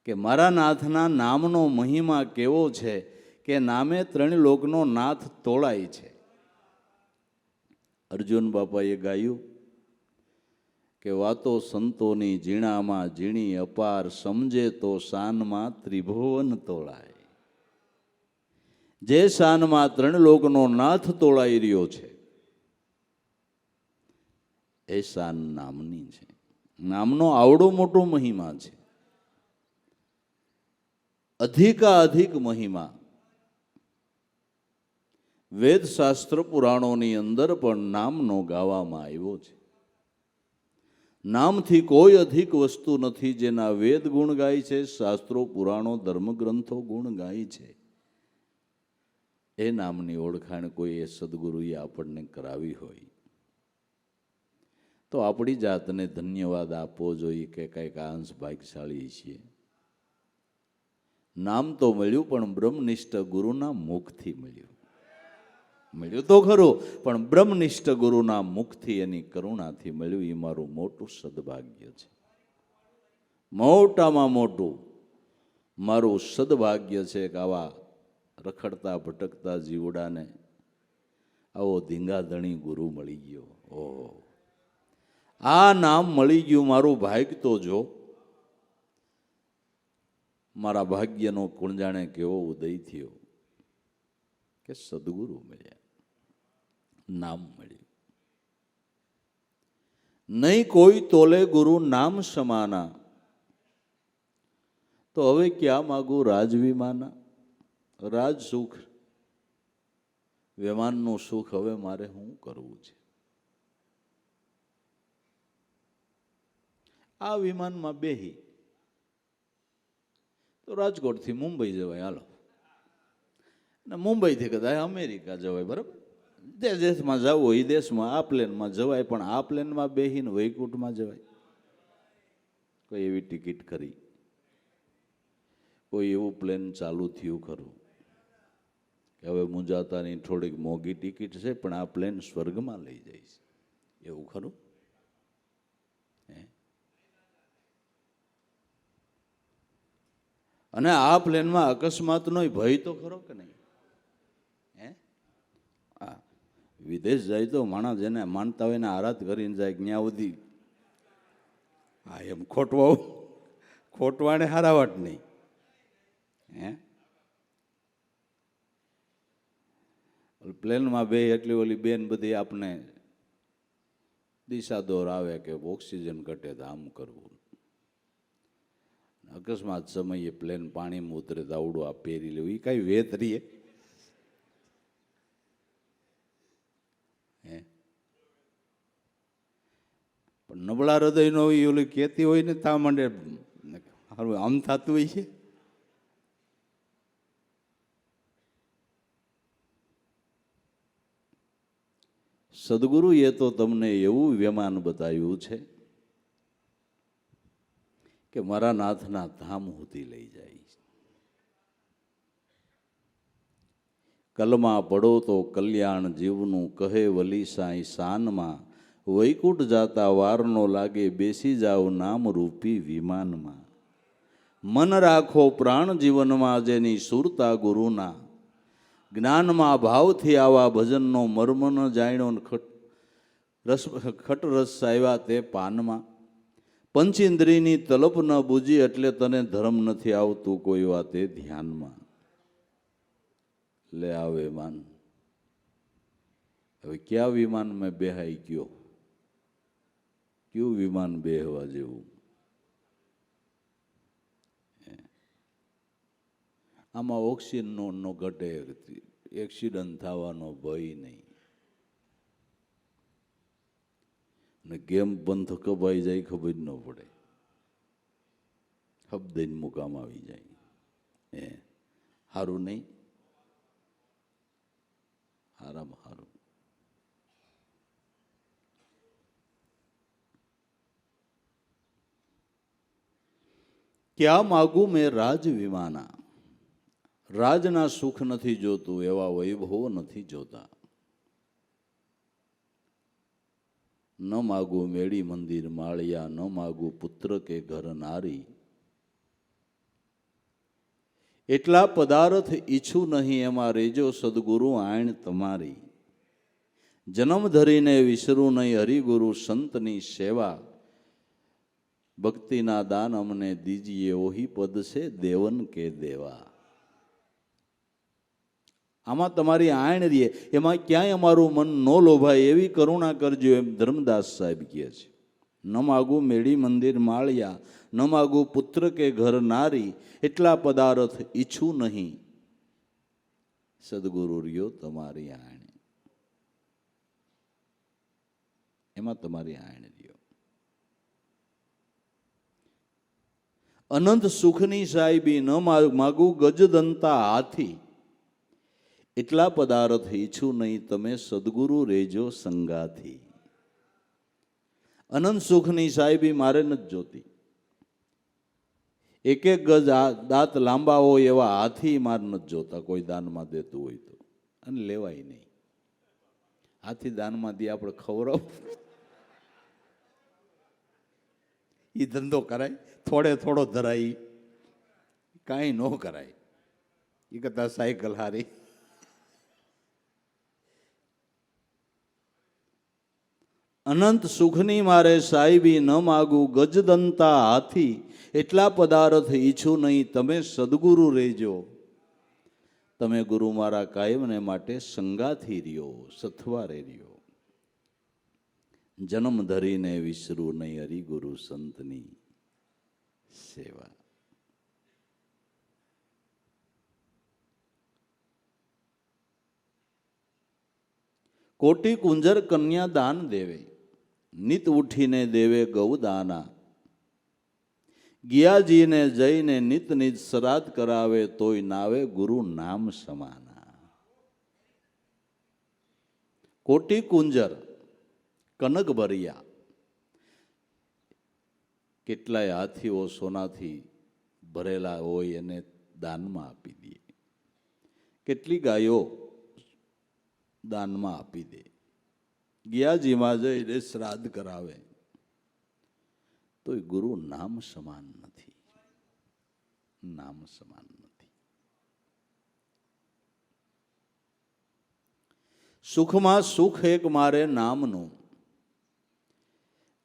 કે મારા નાથના નામનો મહિમા કેવો છે, કે નામે ત્રણ લોકનો નાથ તોળાય છે. અર્જુન બાપાએ ગાયું કે વાતો સંતોની ઝીણામાં ઝીણી અપાર, સમજે તો શાનમાં ત્રિભુવન તોળાય. જે શાનમાં ત્રણ લોકનો નાથ તોળાઈ રહ્યો છે એ શાન નામની છે. નામનો આવડો મોટો મહિમા છે. અધિકાધિક મહિમા વેદ શાસ્ત્ર પુરાણોની અંદર પણ નામનો ગાવામાં આવ્યો છે. નામથી કોઈ અધિક વસ્તુ નથી જેના વેદ ગુણ ગાય છે, શાસ્ત્રો પુરાણો ધર્મગ્રંથો ગુણ ગાય છે. એ નામની ઓળખાણ કોઈ એ સદગુરુએ આપણને કરાવી હોય તો આપણી જાતને ધન્યવાદ આપવો જોઈએ કે કંઈક અંશ ભાગ્યશાળી છીએ. નામ તો મળ્યું પણ બ્રહ્મનિષ્ઠ ગુરુના મુખથી મળ્યું. મળ્યું તો ખરું, પણ બ્રહ્મનિષ્ઠ ગુરુના મુખથી, એની કરુણાથી મળ્યું. એ મારું મોટું સદભાગ્ય છે. મોટામાં મોટું મારું સદભાગ્ય છે કે આવા રખડતા ભટકતા જીવડાને આવો ધીંગાધણી ગુરુ મળી ગયો. ઓહો, આ નામ મળી ગયું, મારું ભાગ્ય તો જો. મારા ભાગ્યનો કોણ જાણે કેવો ઉદય થયો કે સદગુરુ મળ્યા, નામ મળ્યું. નહીં કોઈ તોલે ગુરુ નામ સમાના. તો હવે ક્યાં માગું રાજ વિમાના? રાજ સુખ, વિમાનનું સુખ હવે મારે શું કરવું છે? આ વિમાનમાં બેહી તો રાજકોટથી મુંબઈ જવાય, હાલો, ને મુંબઈથી કદાચ અમેરિકા જવાય, બરાબર? જે દેશમાં જવું હોય એ દેશમાં આ પ્લેનમાં જવાય, પણ આ પ્લેનમાં બેહીને વૈકુંઠમાં જવાય? કોઈ એવી ટિકિટ કરી, કોઈ એવું પ્લેન ચાલુ થયું ખરું કે હવે મુંજાતાની થોડીક મોંઘી ટિકિટ છે પણ આ પ્લેન સ્વર્ગમાં લઈ જાય છે, એવું ખરું? અને આ પ્લેનમાં અકસ્માતનો ભય તો ખરો કે નહીં? હા, વિદેશ જાય તો માણસ જેને માનતા હોય ને આરાધ કરીને જાય, ત્યાં સુધી હા એમ ખોટવાને હારાવટ નહીં. પ્લેનમાં બે એટલી ઓલી બેન બધી આપણે દિશા દોર આવે કે ઓક્સિજન ઘટે તો આમ કરવું. અકસ્માત સમયે પ્લેન પાણીમાં ઉતરે તો આવડું આ પહેરી લેવું, એ કઈ વેત રહીએ? પણ નબળા હૃદયનો ઓલી કહેતી હોય ને તા માંડે આમ થતું હોય છે. સદગુરુએ તો તમને એવું વિમાન બતાવ્યું છે કે મારા નાથના ધામ સુધી લઈ જાય. કલમાં પડો તો કલ્યાણ જીવનું, કહે વલી સાંઈ શાનમાં, વૈકુંઠ જાતા વારનો લાગે, બેસી જાઓ નામ રૂપી વિમાનમાં. મન રાખો પ્રાણ જીવનમાં, જેની સુરતા ગુરુના, જ્ઞાનમાં ભાવથી આવા ભજનનો મર્મ ન જાણ્યો, ખટ રસ આવ્યા તે પાનમાં. પંચેન્દ્રિયની તલપ ન બુજી, એટલે તને ધર્મ નથી આવતું કોઈ વાતે ધ્યાનમાં. લે આ વિમાન, હવે ક્યાં વિમાન મેં બેહાઈ ગયો? કયું વિમાન બેહવા જેવું? આમાં ઓક્સિજન નો ઘટે, એક્સિડન્ટ થવાનો ભય નહીં, ને ગેમ બંધ કબાઈ જાય ખબર જ ન પડે, હબદઈને મુકામ આવી જાય. સારું નહીં? હારામાં હારું. ક્યાં માગું મેં રાજ વિમાના? રાજના સુખ નથી જોતું, એવા વૈભવો નથી જોતા. ન માગું મેળી મંદિર માળિયા, ન માગું પુત્ર કે ઘર નારી. એટલા પદાર્થ ઈચ્છું નહીં, એમાં રેજો સદગુરુ આણ તમારી. જન્મ ધરીને વિસરું નહીં, હરિગુરુ સંતની સેવા. ભક્તિના દાન અમને દીજીએ, ઓહી પદ છે દેવન કે દેવા. આમાં તમારી આણ રહીએ, એમાં ક્યાંય અમારું મન ન લોભાય એવી કરુણા કરજો, એમ ધર્મદાસ સાહેબ કહે છે. ન માગું મેળી મંદિર માળિયા, ન માગું પુત્ર કે ઘર નારી. એટલા પદાર્થ ઈચ્છું નહીં, સદગુરુ રહ્યો તમારી આણ. એમાં તમારી આણ રહ્યો. અનંત સુખની સાહેબી, ન માગું ગજદંતા હાથી. એટલા પદાર્થ ઈચ્છું નહીં, તમે સદગુરુ રેજો સંગાથી. અનંત સુખની સાહેબી મારે નથી જોતી. એક એક ગજ દાંત લાંબા હોય એવા હાથી માર નથી જોતા, કોઈ દાનમાં દેતું હોય તો. અને લેવાય નહીં. હાથી દાનમાં દે આપણે ખવડાવ, એ ધંધો કરાય? થોડે થોડો ધરાય, કાંઈ ન કરાય. એ કરતા સાયકલ હારી. અનંત સુખની મારે સાહેબી, ન માગું ગજદંતા હાથી. એટલા પદાર્થ ઈચ્છું નહીં, તમે સદગુરુ રહેજો. તમે ગુરુ મારા કાયમને માટે સંગાથી રહ્યો, સથવારે રહ્યો. જન્મ ધરીને વિસરું નહીં હરિગુરુ સંતની સેવા. કોટી કુંજર કન્યા દાન દેવે, નિત ઉઠીને દેવે ગૌદાના. ગિયાજીને જઈને નિત નિજ શ્રાદ્ધ કરાવે, તોય નાવે ગુરુ નામ સમાના. કોટી કુંજર કનક ભર્યા, કેટલાય હાથીઓ સોનાથી ભરેલા હોય એને દાનમાં આપી દે, કેટલી ગાયો દાનમાં આપી દે, ગિયાજીમાં જઈને શ્રાદ્ધ કરાવે, તો એ ગુરુ નામ સમાન નથી, નામ સમાન નથી. સુખમાં સુખ એક મારે નામનું,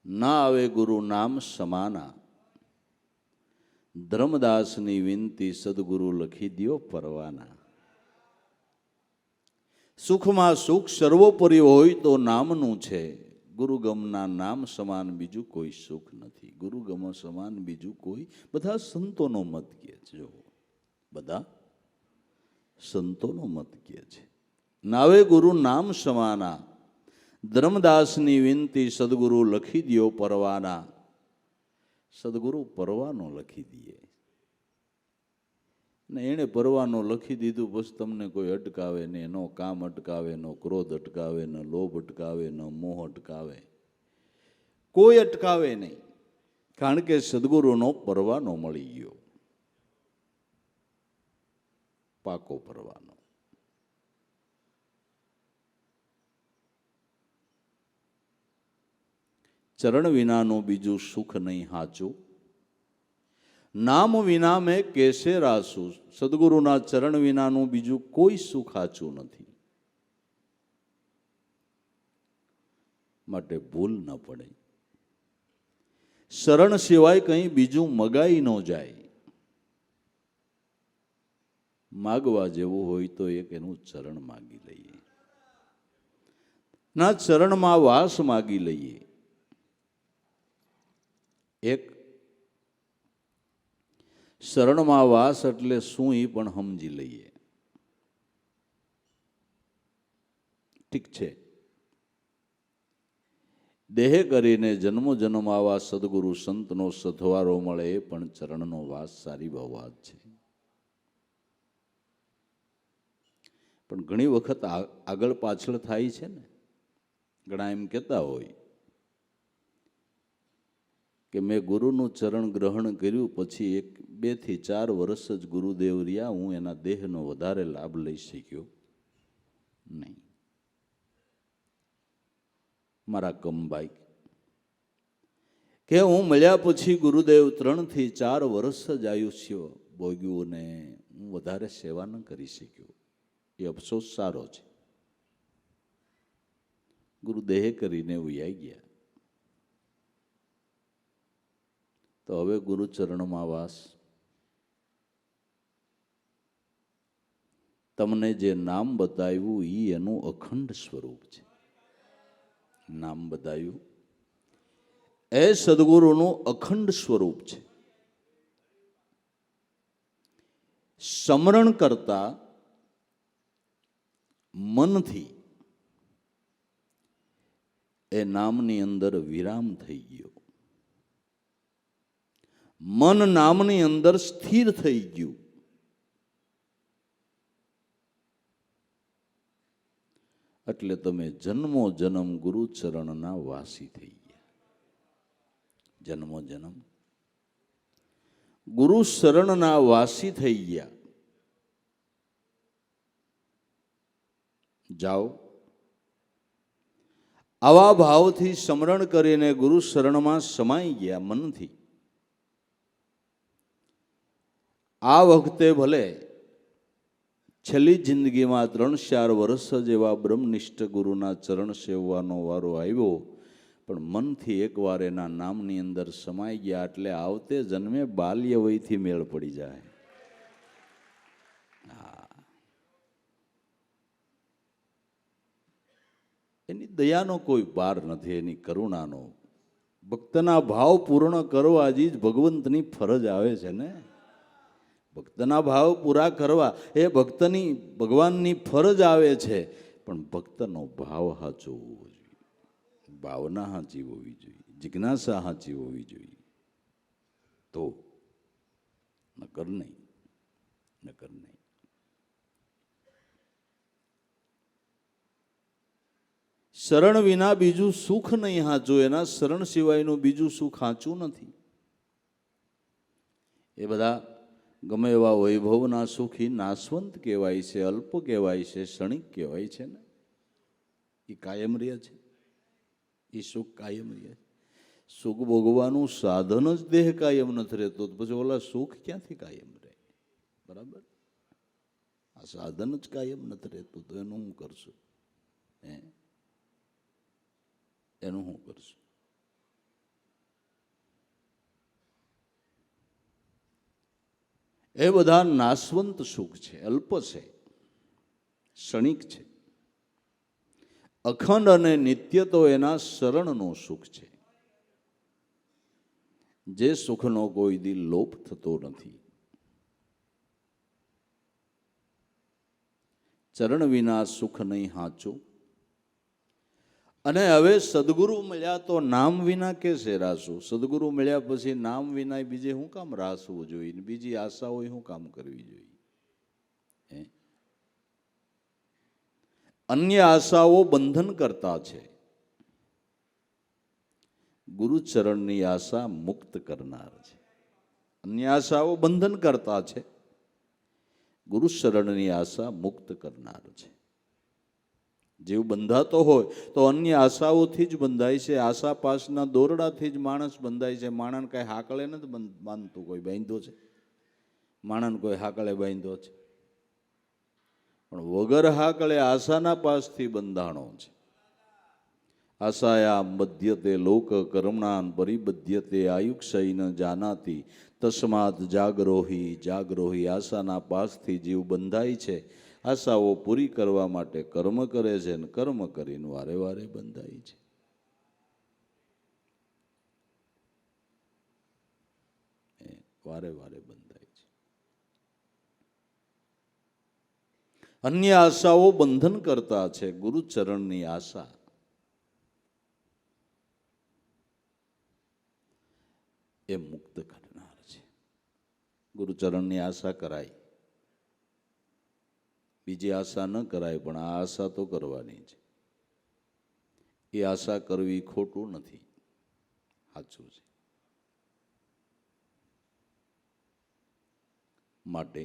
ના આવે ગુરુ નામ સમાના. ધર્મદાસની વિનંતી સદગુરુ લખી દ્યો પરવાના. સુખમાં સુખ સર્વોપરી હોય તો નામનું છે, ગુરુગમના નામ સમાન બીજું કોઈ સુખ નથી. ગુરુગમ સમાન બીજું કોઈ, બધા સંતોનો મત કહે છે. જો બધા સંતોનો મત કહે છે. નાવે ગુરુ નામ સમાના. ધર્મદાસની વિનંતી સદગુરુ લખી દ્યો પરવાના. સદગુરુ પરવાનો લખી દે ને એણે પરવાનો લખી દીધું, બસ તમને કોઈ અટકાવે નહીં, નો કામ અટકાવે, નો ક્રોધ અટકાવે, ન લોભ અટકાવે, ન મોહ અટકાવે, કોઈ અટકાવે નહીં, કારણ કે સદગુરુનો પરવાનો મળી ગયો, પાકો પરવાનો. ચરણ વિનાનું બીજું સુખ નહીં હાચું, નામ વિના મેં કેસે રાસું. સદગુરુના ચરણ વિનાનું બીજું કોઈ સુખ હાચું નથી. માટે ભૂલ ન પડે. શરણ સિવાય કંઈ બીજું મગાઈ ન જાય. માગવા જેવું હોય તો એક એનું ચરણ માગી લઈએ, ના ચરણમાં વાસ માગી લઈએ. એક શરણમાં વાસ એટલે શું એ પણ સમજી લઈએ. ઠીક છે, દેહ કરીને જન્મો જન્મ આવા સદગુરુ સંતનો સથવારો મળે એ પણ ચરણનો વાસ સારી બહુ વાત છે. પણ ઘણી વખત આગળ પાછળ થાય છે ને. ઘણા એમ કહેતા હોય કે મેં ગુરુનું ચરણ ગ્રહણ કર્યું, પછી 2 થી 4 વર્ષ જ ગુરુદેવ રહ્યા, હું એના દેહનો વધારે લાભ લઈ શક્યો નહીં. મારા કમબાઈ કે હું મળ્યા પછી ગુરુદેવ 3 થી 4 વર્ષ જ આયુષ્ય ભોગ્યું ને હું વધારે સેવા ન કરી શક્યો. એ અફસોસ સારો છે. ગુરુદેહ કરીને ઉયાઈ ગયા, તો હવે ગુરુચરણમાં વાસ. તમને જે નામ બતાવ્યું એ એનું અખંડ સ્વરૂપ છે. નામ બતાવ્યું એ સદગુરુનું અખંડ સ્વરૂપ છે. સ્મરણ કરતા મનથી એ નામની અંદર વિરામ થઈ ગયો, મન નામની અંદર સ્થિર થઈ ગયું. એટલે તમે જન્મો જન્મ ગુરુચરણના વાસી થઈ ગયા. જન્મો જન્મ ગુરુ શરણના વાસી થઈ ગયા. જાઓ, આવા ભાવથી સ્મરણ કરીને ગુરુ શરણમાં સમાઈ ગયા મનથી. આ વખતે ભલે છેલ્લી જિંદગીમાં 3-4 વર્ષ જ એવા બ્રહ્મનિષ્ઠ ગુરુના ચરણ સેવવાનો વારો આવ્યો, પણ મનથી એકવાર એના નામની અંદર સમાઈ ગયા એટલે આવતે જન્મે બાલ્ય વયથી મેળ પડી જાય. એની દયાનો કોઈ પાર નથી, એની કરુણાનો. ભક્તના ભાવ પૂર્ણ કરવા જ ભગવંતની ફરજ આવે છે ને. ભક્તના ભાવ પૂરા કરવા એ ભગવાનની ફરજ આવે છે. પણ ભક્તનો ભાવ સાચો હોવો જોઈએ, ભાવના સાચી હોવી જોઈએ, જિજ્ઞાસા સાચી હોવી જોઈએ. તો નકર નહીં. શરણ વિના બીજું સુખ નહીં સાચું, એના શરણ સિવાયનું બીજું સુખ સાચું નથી. એ બધા ગમે એવા વૈભવના સુખી નાશવંત કહેવાય છે, અલ્પ કહેવાય છે, ક્ષણિક કહેવાય છે ને. એ કાયમ રહે છે, એ સુખ કાયમ રહે છે. સુખ ભોગવાનું સાધન જ દેહ કાયમ નથી રહેતો, પછી ઓલા સુખ ક્યાંથી કાયમ રહે? બરાબર, આ સાધન જ કાયમ નથી રહેતું, તો એનું હું કરશું? એનું શું કરશું? એ બધા નાશવંત સુખ છે, અલ્પ છે, ક્ષણિક છે. અખંડ અને નિત્ય તો એના શરણનું સુખ છે, જે સુખનો કોઈ દી લોપ થતો નથી. ચરણ વિના સુખ નહીં સાચું. અને હવે સદગુરુ મળ્યા તો નામ વિના કેસે રાસું? સદગુરુ મળ્યા પછી નામ વિના બીજે શું કામ રાસવું જોઈએ? બીજી આશાઓ શું કામ કરવી જોઈએ? અન્ય આશાઓ બંધન કરતા છે, ગુરુચરણની આશા મુક્ત કરનાર છે. અન્ય આશાઓ બંધન કરતા છે, ગુરુચરણની આશા મુક્ત કરનાર છે. જેવું બંધાતો હોય તો અન્ય આશાઓથી જ બંધાય છે. આશા પાસના દોરડાથી જ માણસ બંધાય છે. માણસ કઈ હાકળે નથી બાંધતું, કોઈ બાંધ્યો છે? માણસ કોઈ હાકળે બાંધ્યો છે? પણ વગર હાકળે આશાના પાસથી બંધાણો છે. આશાયા મધ્યતે લોક કર્મણાન પરિબધ્યતે આયુક્ષય ન જાનાતી તસ્માત જાગરોહી જાગરોહી. આશાના પાસથી જીવ બંધાય છે. આશાઓ પૂરી કરવા માટે કર્મ કરે છે, અને કર્મ કરીને વારે વારે બંધાય છે. વારે વારે બંધાય છે. અન્ય આશાઓ બંધન કરતા છે, ગુરુચરણની આશા એ મુક્ત કરનાર છે. ગુરુચરણની આશા કરાય, બીજી આશા ન કરાય, પણ આ આશા તો કરવાની છે. એ આશા કરવી ખોટું નથી, સાચું છે. માટે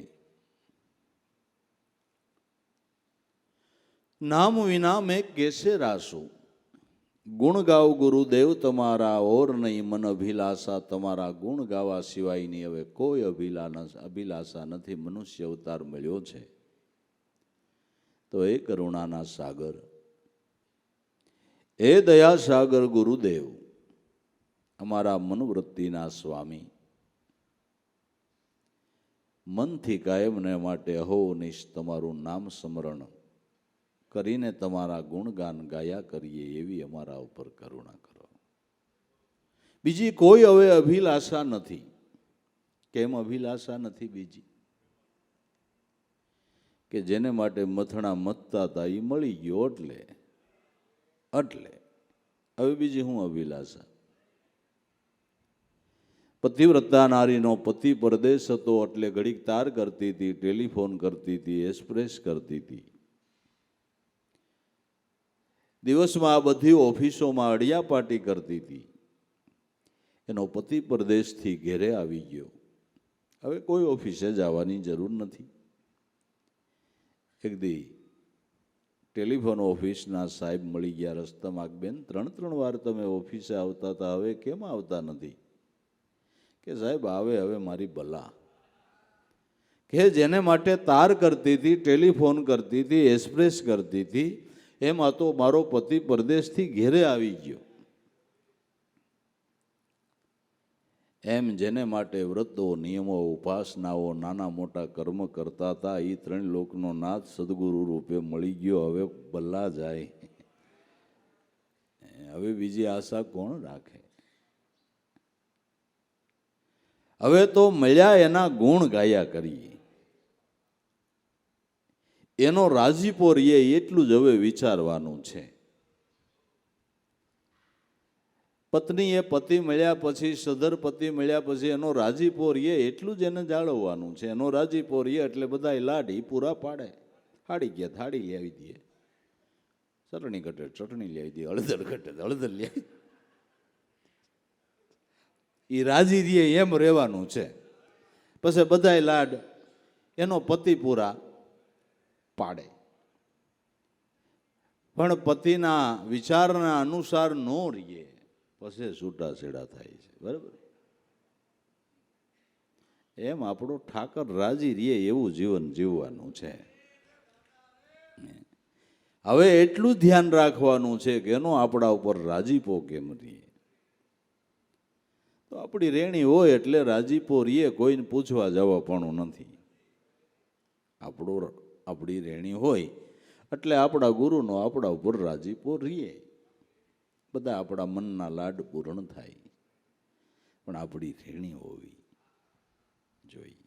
નામ વિના મેં કેસે રાસું? ગુણ ગાવ ગુરુદેવ તમારા, ઓર નહીં મન અભિલાષા. તમારા ગુણ ગાવા સિવાયની હવે કોઈ અભિલાષા નથી. મનુષ્ય અવતાર મળ્યો છે તો એ કરુણાના સાગર, એ દયા સાગર ગુરુદેવ, અમારા મનવૃત્તિના સ્વામી, મનથી કાયમને માટે અહોનિશ તમારું નામ સ્મરણ કરીને તમારા ગુણગાન ગાયા કરીએ એવી અમારા ઉપર કરુણા કરો. બીજી કોઈ હવે અભિલાષા નથી. કેમ અભિલાષા નથી બીજી? કે જેને માટે મથણા મથતા હતા એ મળી ગયો, એટલે હવે બીજી શું અભિલાષા? પતિવ્રતા નારીનો પતિ પરદેશ હતો એટલે ઘડીક તાર કરતી હતી, ટેલિફોન કરતી હતી, એક્સપ્રેસ કરતી હતી. દિવસમાં આ બધી ઓફિસોમાં અડિયાપાટી કરતી હતી. એનો પતિ પરદેશથી ઘેરે આવી ગયો. હવે કોઈ ઓફિસે જવાની જરૂર નથી. એક દી ટેલિફોન ઓફિસના સાહેબ મળી ગયા રસ્તામાં. બેન, 3 વાર તમે ઓફિસે આવતા હતા, હવે કેમ આવતા નથી? કે સાહેબ હવે મારી ભલા. કે જેને માટે તાર કરતી હતી, ટેલિફોન કરતી હતી, એક્સપ્રેસ કરતી હતી, એમાં તો મારો પતિ પરદેશથી ઘેરે આવી ગયો. એમ જેને માટે વ્રતો, નિયમો, ઉપાસનાઓ, નાના મોટા કર્મ કરતા હતા, એ 3 લોકનો નાથ સદગુરુ રૂપે મળી ગયો. હવે ભલા જાય. હવે બીજી આશા કોણ રાખે? હવે તો મળ્યા એના ગુણ ગાયા કરીએ, એનો રાજીપો રહીએ એટલું જ હવે વિચારવાનું છે. પત્ની એ પતિ મળ્યા પછી, સદર પતિ મળ્યા પછી એનો રાજીપો રહીએ એટલું જ એને જાળવવાનું છે. એનો રાજીપો રહીએ એટલે બધા લાડી પૂરા પાડે. હાડી ગયા થાળી લઈ આવી દે, ચટણી ઘટે ચટણી લઈ આવી દે, હળદર ઘટે હળદર લઈ આવી. એ રાજી રહીએ એમ રહેવાનું છે. પછી બધાય લાડ એનો પતિ પૂરા પાડે. પણ પતિના વિચારના અનુસાર ન રહીએ પછી છૂટાછેડા થાય છે. બરાબર? એમ આપણો ઠાકર રાજી રહીએ એવું જીવન જીવવાનું છે. હવે એટલું ધ્યાન રાખવાનું છે કે એનો આપણા ઉપર રાજીપો કેમ રહીએ. તો આપણી રેણી હોય એટલે રાજીપો રહીએ, કોઈને પૂછવા જવા પણ નથી. આપણી રેણી હોય એટલે આપણા ગુરુનો આપણા ઉપર રાજીપો રહીએ, બધા આપણા મનના લાડ પૂરણ થાય. પણ આપણી રેણી હોવી જોઈએ,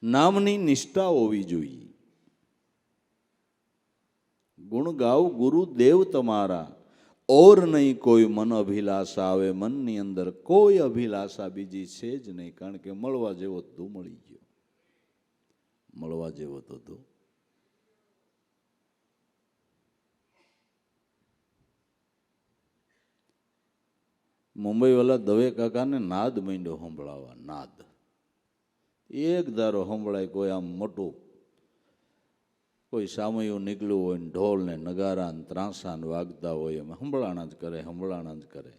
નામની નિષ્ઠા હોવી જોઈએ. ગુણ ગાવ ગુરુ દેવ તમારા, ઓર નહીં કોઈ મન અભિલાષા આવે. મનની અંદર કોઈ અભિલાષા બીજી છે જ નહીં, કારણ કે મળવા જેવો તું મળી ગયો. મળવા જેવો તો તું. મુંબઈ વાળા દવે કાકાને નાદ માંડ્યો સંભળાવા. નાદ એક ધારો સંભળાય. કોઈ આમ મોટું કોઈ સામયું નીકળ્યું હોય ને ઢોલ ને નગારા ને ત્રાંસા ને વાગતા હોય એમ સંભળાણા જ કરે, સંભળાણા જ કરે.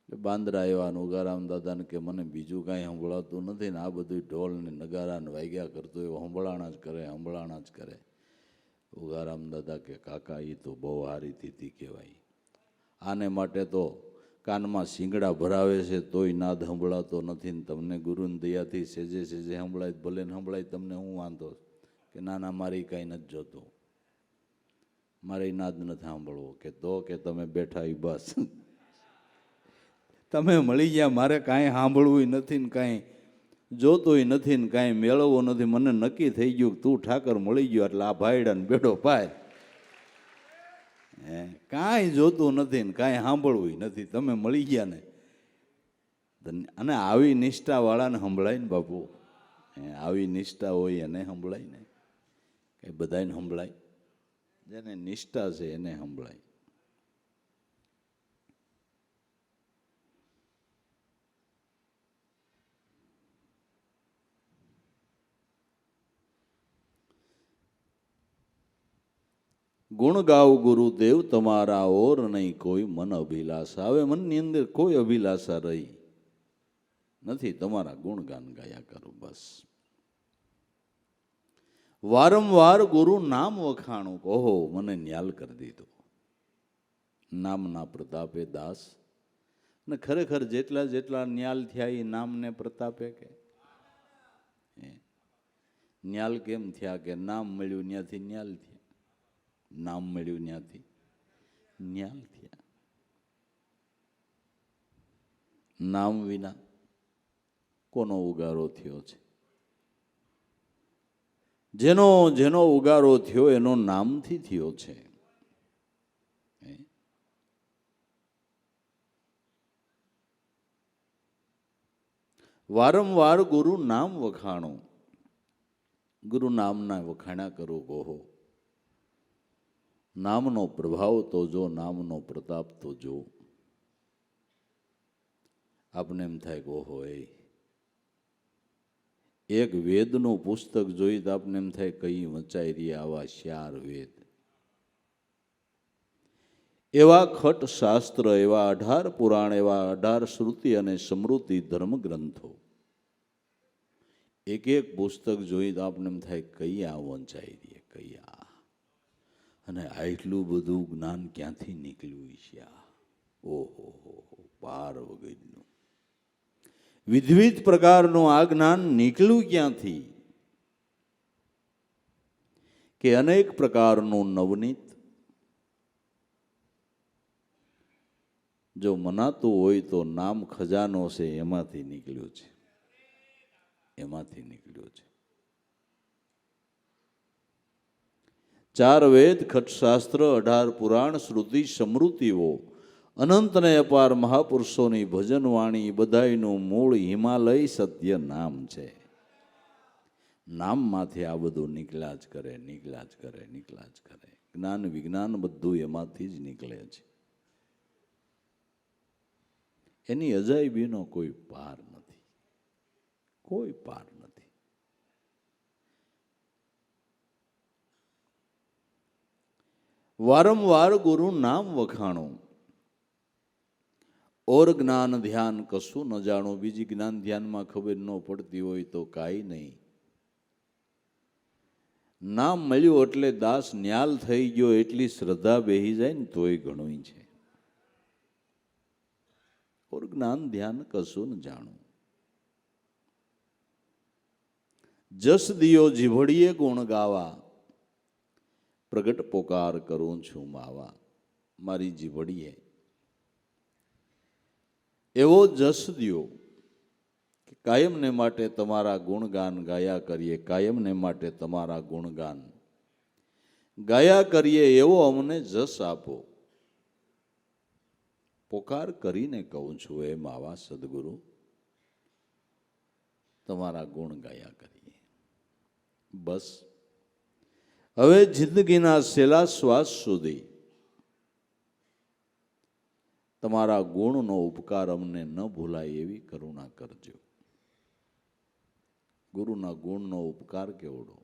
બાંદરા એવા ઉગારામ દાદાને કે મને બીજું કાંઈ સંભળાતું નથી ને આ બધું ઢોલ ને નગારા ને વાગ્યા કરતું એવું સંભળાણા જ કરે, સંભળાણા જ કરે. ઉગારામ દાદા કે કાકા એ તો બહુ સારી તિથિ કહેવાય. આને માટે તો કાનમાં શીંગડા ભરાવે છે તોય નાદ સંભળાતો નથી ને તમને ગુરુની દયાથી સેજે સેજે સંભળાય, ભલે ને સંભળાય, તમને હું વાંધો? કે ના ના મારી કાંઈ નથી જોતું, મારે નાદ નથી સાંભળવો. કે તો કે તમે બેઠા એ બસ, તમે મળી ગયા, મારે કાંઈ સાંભળવું નથી ને કાંઈ જોતોય નથી ને કાંઈ મેળવવો નથી. મને નક્કી થઈ ગયું તું ઠાકર મળી ગયો એટલે આ ભાઈડા ને બેડો પાય. કાંઈ જોતું નથી ને કાંઈ સાંભળવું નથી, તમે મળી ગયા ને. અને આવી નિષ્ઠા વાળાને સંભળાય ને બાપુ, આવી નિષ્ઠા હોય એને સંભળાય ને, કઈ બધાને સંભળાય. જેને નિષ્ઠા છે એને સંભળાય. ગુણ ગાવ ગુરુદેવ તમારા, ઓર નહીં કોઈ મન અભિલાષા. હવે મનની અંદર કોઈ અભિલાષા રહી નથી, તમારા ગુણગાન ગાયા કરું બસ. વારંવાર ગુરુ નામ વખાણું, કહો મને ન્યાલ કરી દીધો. નામના પ્રતાપે દાસ. ને ખરેખર જેટલા જેટલા ન્યાલ થયા એ નામને પ્રતાપે. કે ન્યાલ કેમ થયા? કે નામ મળ્યું ત્યાંથી ન્યાલ થયા. નામ મળ્યું ત્યાંથી ન્યાલ થયા. નામ વિના કોનો ઉગારો થયો છે? જેનો જેનો ઉગારો થયો એનો નામથી થયો છે. વારંવાર ગુરુ નામ વખાણો, ગુરુ નામના વખાણા કરો. કહો નામનો પ્રભાવ તો જો, નામનો પ્રતાપ તો જો. આપને એમ થાય કે ઓહો, એક વેદનું પુસ્તક જોઈ તો આપને એમ થાય કઈ વચાઈ રહ્યા આવા 4 વેદ, એવા ખટ શાસ્ત્ર, એવા 18 પુરાણ, એવા 18 શ્રુતિ અને સ્મૃતિ ધર્મ ગ્રંથો. એક એક પુસ્તક જોઈ તો આપને એમ થાય કઈ આ વંચાઈ રહી, કઈ આ. અને આટલું બધું જ્ઞાન ક્યાંથી નીકળ્યું છે? ઓહો પાર વગરનું વિવિધ પ્રકારનું આ જ્ઞાન નીકળ્યું ક્યાંથી? કે અનેક પ્રકારનું નવનીત જો મનાતું હોય તો નામ ખજાનો છે એમાંથી નીકળ્યું છે, એમાંથી નીકળ્યું છે. 4 વેદ, ખટશાસ્ત્ર, 18 પુરાણ, શ્રુતિ, સ્મૃતિઓ, અનંત ને અપાર મહાપુરુષોની ભજન વાણી બધાયનું મૂળ હિમાલય સત્ય નામ છે. નામમાંથી આ બધું નીકળ્યા જ કરે, નીકળ્યા જ કરે, નીકળ્યા જ કરે. જ્ઞાન વિજ્ઞાન બધું એમાંથી જ નીકળે છે. એની અજાયબીનો કોઈ પાર નથી, કોઈ પાર નથી. વારંવાર ગુરુ નામ વખાણું, ઓર જ્ઞાન ધ્યાન કશું ન જાણું. બીજી જ્ઞાન ધ્યાનમાં ખબર ન પડતી હોય તો કાંઈ નહીં. નામ મળ્યું એટલે દાસ ન્યાલ થઈ ગયો એટલી શ્રદ્ધા બેહી જાય ને તોય ઘણું છે. ઓર જ્ઞાન ધ્યાન કશું ન જાણું. જસ દિયો જીભડીએ ગુણ ગાવા, પ્રગટ પોકાર કરું છું માવા. મારી જીભડીએ એવો જસ દિયો કે કાયમને માટે તમારા ગુણગાન ગાયા કરીએ, કાયમને માટે તમારા ગુણગાન ગાયા કરીએ એવો અમને જસ આપો. પોકાર કરીને કહું છું એ માવા સદગુરુ, તમારા ગુણ ગાયા કરીએ. બસ હવે જિંદગીના છેલ્લા શ્વાસ સુધી તમારા ગુણનો ઉપકાર અમને ન ભૂલાય એવી કરુણા કરજો. ગુરુના ગુણનો ઉપકાર કેવડો!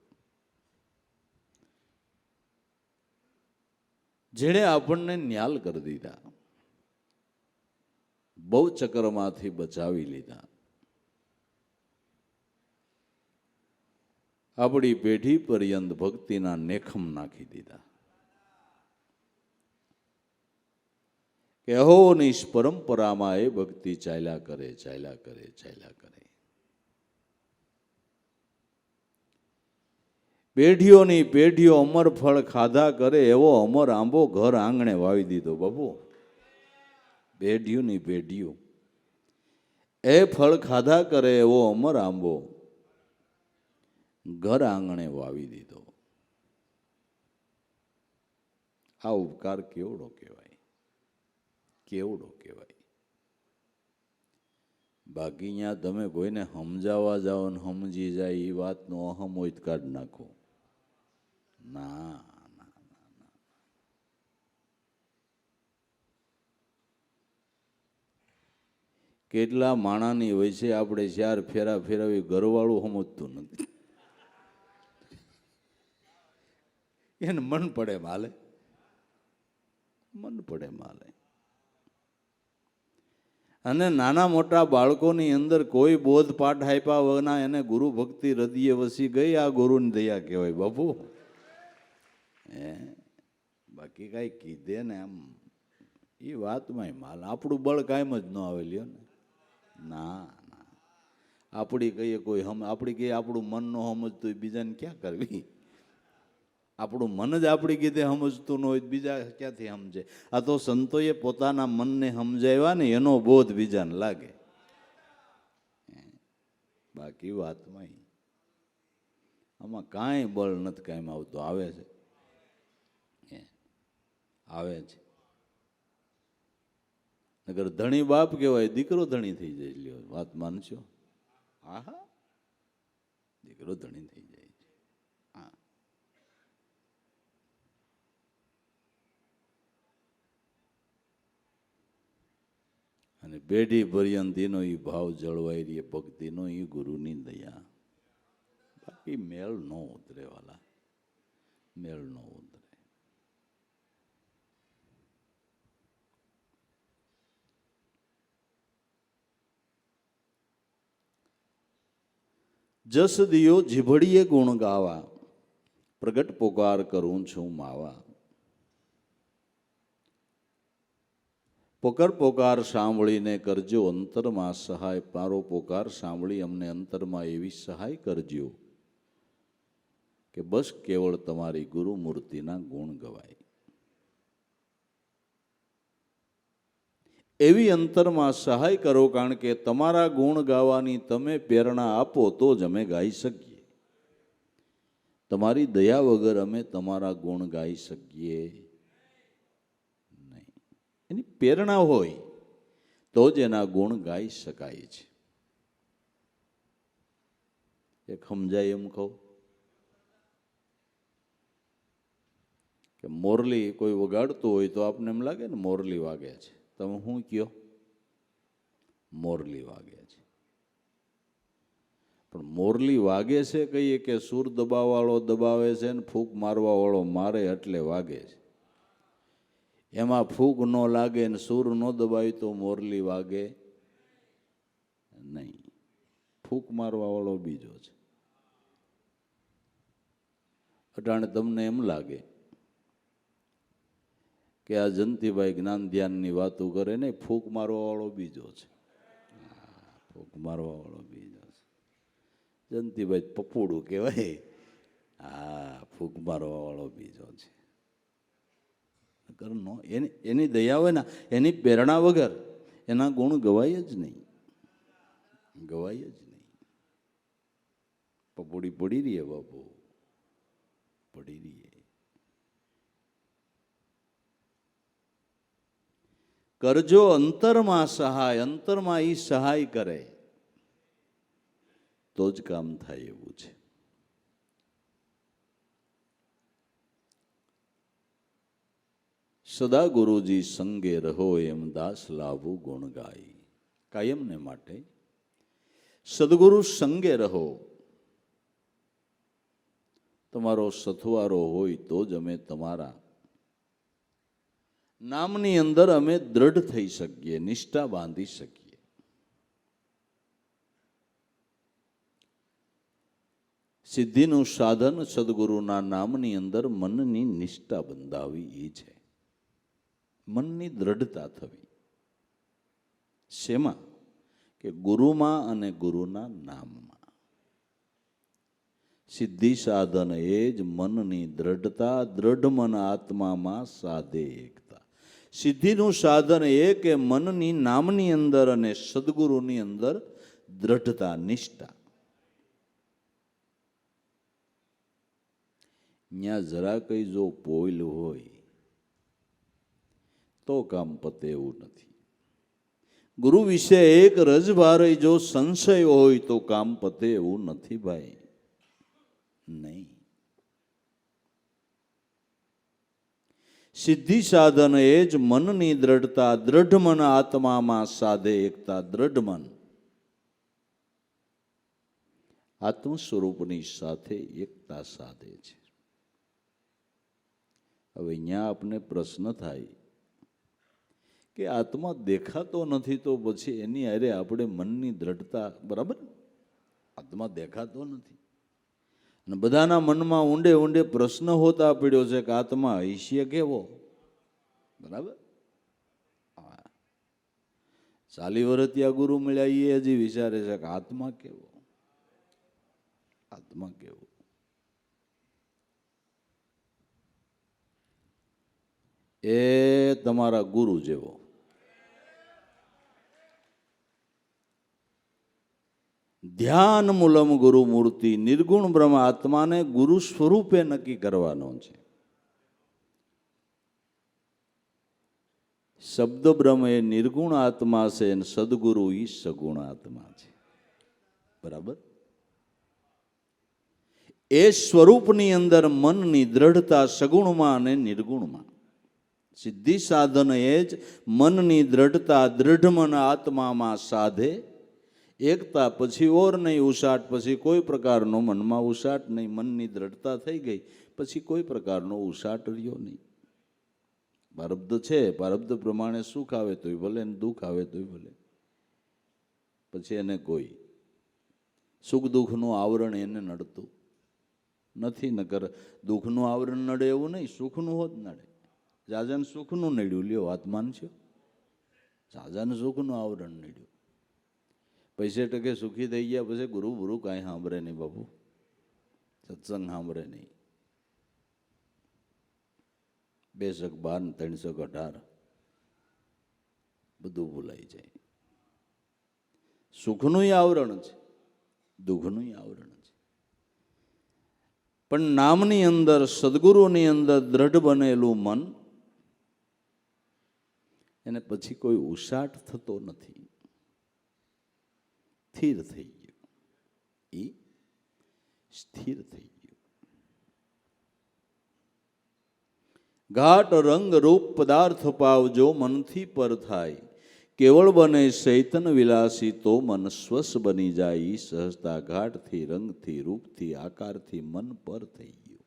જેણે આપણને ન્યાલ કરી દીધા, બહુ ચક્રમાંથી બચાવી લીધા, આપણી પેઢી પર્યંત ભક્તિના નેખમ નાખી દીધા. કે અહોનિશ પરંપરામાં એ ભક્તિ ચાલ્યા કરે, ચાલ્યા કરે, ચાલ્યા કરે. પેઢીઓની પેઢીઓ અમર ફળ ખાધા કરે એવો અમર આંબો ઘર આંગણે વાવી દીધો. બાપુ, પેઢીઓની પેઢીઓ એ ફળ ખાધા કરે એવો અમર આંબો ઘર આંગણે વાવી દીધો. આ ઉપકાર કેવડો કહેવાય, કેવડો કહેવાય. બાકી અહીંયા તમે કોઈને સમજાવવા જાઓ ને સમજી જાય એ વાતનો અહમ હોય તો કાઢી નાખો. ના, કેટલા માણાની હોય છે, આપણે 4 ફેરા ફેરવી ઘરવાળું સમજતું નથી. એને મન પડે માલે, મન પડે માલે. અને નાના મોટા બાળકોની અંદર કોઈ બોધ પાઠ આપ્યા વગરના એને ગુરુ ભક્તિ હૃદયે વસી ગઈ. આ ગુરુની દયા કહેવાય બાપુ. બાકી કાંઈ કીધે ને એમ એ વાતમાં માલ આપણું બળ કાયમ જ ન આવે લ્યો ને. ના ના, આપણી કહીએ કોઈ આપણી કહીએ આપણું મન ન સમજતું બીજાને ક્યાં કરવી? આપણું મન જ આપણી કીધે સમજતું ન હોય બીજા ક્યાંથી સમજે? આ તો સંતોએ પોતાના મનને સમજાવ્યા ને એનો બોધ બીજાને લાગે. બાકી વાતમાં આમાં કાંઈ બળ નથી કાંઈ આવતું. આવે છે, આવે છે. નગર ધણી બાપ કહેવાય, દીકરો ધણી થઈ જાય. લ્યો વાત માનશો? હા હા, દીકરો ધણી થઈ જાય છે. હા, અને પેઢી પર્યંત એનો એ ભાવ જળવાઈ રહે, ભક્તિનો એ ગુરુની દયા. બાકી મેળ ન ઉતરે વાલા, મેળ ન ઉતરે. જસ દિયો જીભડીએ ગુણ ગાવા, પ્રગટ પોકાર કરું છું માવા. પોકાર પોકાર સાંભળીને કરજો અંતરમાં સહાય. મારો પોકાર સાંભળી અમને અંતરમાં એવી સહાય કરજો કે કે બસ કેવળ તમારી ગુરુમૂર્તિના ગુણ ગવાય. એવી અંતરમાં સહાય કરો, કારણ કે તમારા ગુણ ગાવાની તમે પ્રેરણા આપો તો જ અમે ગાઈ શકીએ. તમારી દયા વગર અમે તમારા ગુણ ગાઈ શકીએ નહીં. એની પ્રેરણા હોય તો જ એના ગુણ ગાઈ શકાય છે. એક સમજાય એમ કહું કે મોરલી કોઈ વગાડતું હોય તો આપને એમ લાગે ને મોરલી વાગે છે. તમે શું કયો? મોરલી વાગે છે. પણ મોરલી વાગે છે કહીએ કે સૂર દબાવવાળો દબાવે છે ને ફૂંક મારવાવાળો મારે એટલે વાગે છે. એમાં ફૂંક ન લાગે ને સૂર ન દબાવી તો મોરલી વાગે નહીં. ફૂંક મારવાવાળો બીજો છે. અટાણે તમને એમ લાગે કે આ જયંતિભાઈ જ્ઞાન ધ્યાનની વાતો કરે ને, ફૂંક મારવાવાળો બીજો છે. ફૂંક મારવાવાળો બીજો છે. જયંતિભાઈ પપોડું કહેવાય. હા, ફૂંક મારવાવાળો બીજો છે. કરનો એની દયા હોય ને, એની પ્રેરણા વગર એના ગુણ ગવાય જ નહીં. ગવાય જ નહીં. પપોડી પડી રહીએ બાપુ, પડી રહીએ. કરજો અંતરમાં સહાય. અંતરમાં એ સહાય કરે તો જ કામ થાય એવું છે. સદા ગુરુજી સંગે રહો એમ દાસ લાભુ ગુણ ગાય. કાયમને માટે સદગુરુ સંગે રહો. તમારો સથવારો હોય તો જ અમે તમારા નામની અંદર અમે દ્રઢ થઈ શકીએ, નિષ્ઠા બાંધી શકીએ. સિદ્ધિનું સાધન સદગુરુના નામની અંદર મનની નિષ્ઠા બંધાવી એ છે. મનની દ્રઢતા થવી. શેમાં? કે ગુરુમાં અને ગુરુના નામમાં. સિદ્ધિ સાધન એ જ મનની દ્રઢતા. દ્રઢ મન આત્મામાં સાધે એકતા. સિદ્ધિનું સાધન એ કે મનની નામની અંદર અને સદગુરુની અંદર દ્રઢતા, નિષ્ઠા. ત્યાં જરા કઈ જો પોઈલ હોય તો કામ પતે એવું નથી. ગુરુ વિશે એક રજભારે જો સંશય હોય તો કામ પતે એવું નથી ભાઈ, નહીં. સિદ્ધિ સાધન એ જ મનની દ્રઢતા. દ્રઢ મન આત્મામાં સાધે એકતા. દ્રઢ મન આત્મ સ્વરૂપની સાથે એકતા સાધે છે. હવે અહીંયા આપને પ્રશ્ન થાય કે આત્મા દેખાતો નથી તો પછી એની હારે આપણે મનની દ્રઢતા, બરાબર? આત્મા દેખાતો નથી અને બધાના મનમાં ઊંડે ઊંડે પ્રશ્ન હોતા પડ્યો છે કે આત્મા હૈષ્ય કેવો, બરાબર? 40 વર્ષ ત્યાં ગુરુ મળ્યા એ હજી વિચારે છે કે આત્મા કેવો, આત્મા કેવો. એ તમારા ગુરુ જેવો. ધ્યાન મૂલમ ગુરુ મૂર્તિ. નિર્ગુણ બ્રહ્મ આત્માને ગુરુ સ્વરૂપે નક્કી કરવાનો છે. શબ્દ બ્રહ્મ એ નિર્ગુણ આત્મા છે અને સદગુરુ એ સગુણ આત્મા છે, બરાબર? એ સ્વરૂપની અંદર મનની દ્રઢતા સગુણમાં અને નિર્ગુણમાં. સિદ્ધિ સાધન એ જ મનની દ્રઢતા. દ્રઢ મન આત્મામાં સાધે એકતા. પછી ઓર નહીં ઉસાટ, પછી કોઈ પ્રકારનો મનમાં ઉસાટ નહીં. મનની દ્રઢતા થઈ ગઈ પછી કોઈ પ્રકારનો ઉસાટ રહ્યો નહીં. પ્રારબ્ધ છે, પ્રારબ્ધ પ્રમાણે સુખ આવે તોય ભલે ને દુઃખ આવે તોય ભલે. પછી એને કોઈ સુખ દુઃખનું આવરણ એને નડતું નથી. નકર દુઃખનું આવરણ નડે એવું નહીં, સુખનું હોત નડે. જાજાને સુખનું નડ્યું, લ્યો આત્માન છે. જાજાને સુખનું આવરણ નડ્યું. પૈસે ટકે સુખી થઈ ગયા પછી ગુરુ ગુરુ કાંઈ સાંભળે નહીં બાપુ. સત્સંગ સાંભળે નહીં. 212 ને 318 બધું ભૂલાઈ જાય. સુખનું આવરણ છે, દુઃખનું આવરણ છે. પણ નામની અંદર, સદગુરુની અંદર દ્રઢ બનેલું મન, એને પછી કોઈ ઉસાટ થતો નથી. સ્થિર થઈ ગયું, એ સ્થિર થઈ ગયું. ઘાટ રંગ રૂપ પદાર્થ પાવજો મનથી પર થાય, કેવળ બને ચૈતન વિલાસી તો મન સ્વસ બની જાય. સહજતા ઘાટથી, રંગથી, રૂપથી, આકારથી મન પર થઈ ગયું.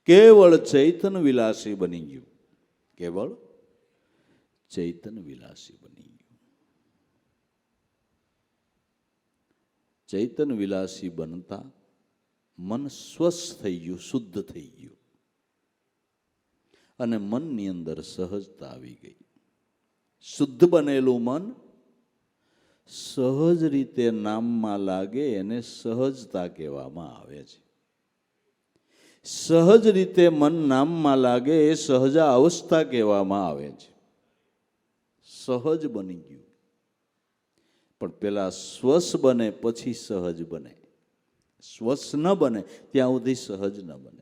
કેવળ ચૈતન વિલાસી બની ગયું. કેવળ ચૈતન વિલાસી બની ગયું. ચૈતન વિલાસી બનતા મન સ્વસ્થ થઈ ગયું, શુદ્ધ થઈ ગયું, અને મનની અંદર સહજતા આવી ગઈ. શુદ્ધ બનેલું મન સહજ રીતે નામમાં લાગે, એને સહજતા કહેવામાં આવે છે. સહજ રીતે મન નામમાં લાગે એ સહજા અવસ્થા કહેવામાં આવે છે. સહજ બની ગયું. પણ પેલા સ્વસ બને પછી સહજ બને. સ્વસ ન બને ત્યાં સુધી સહજ ન બને.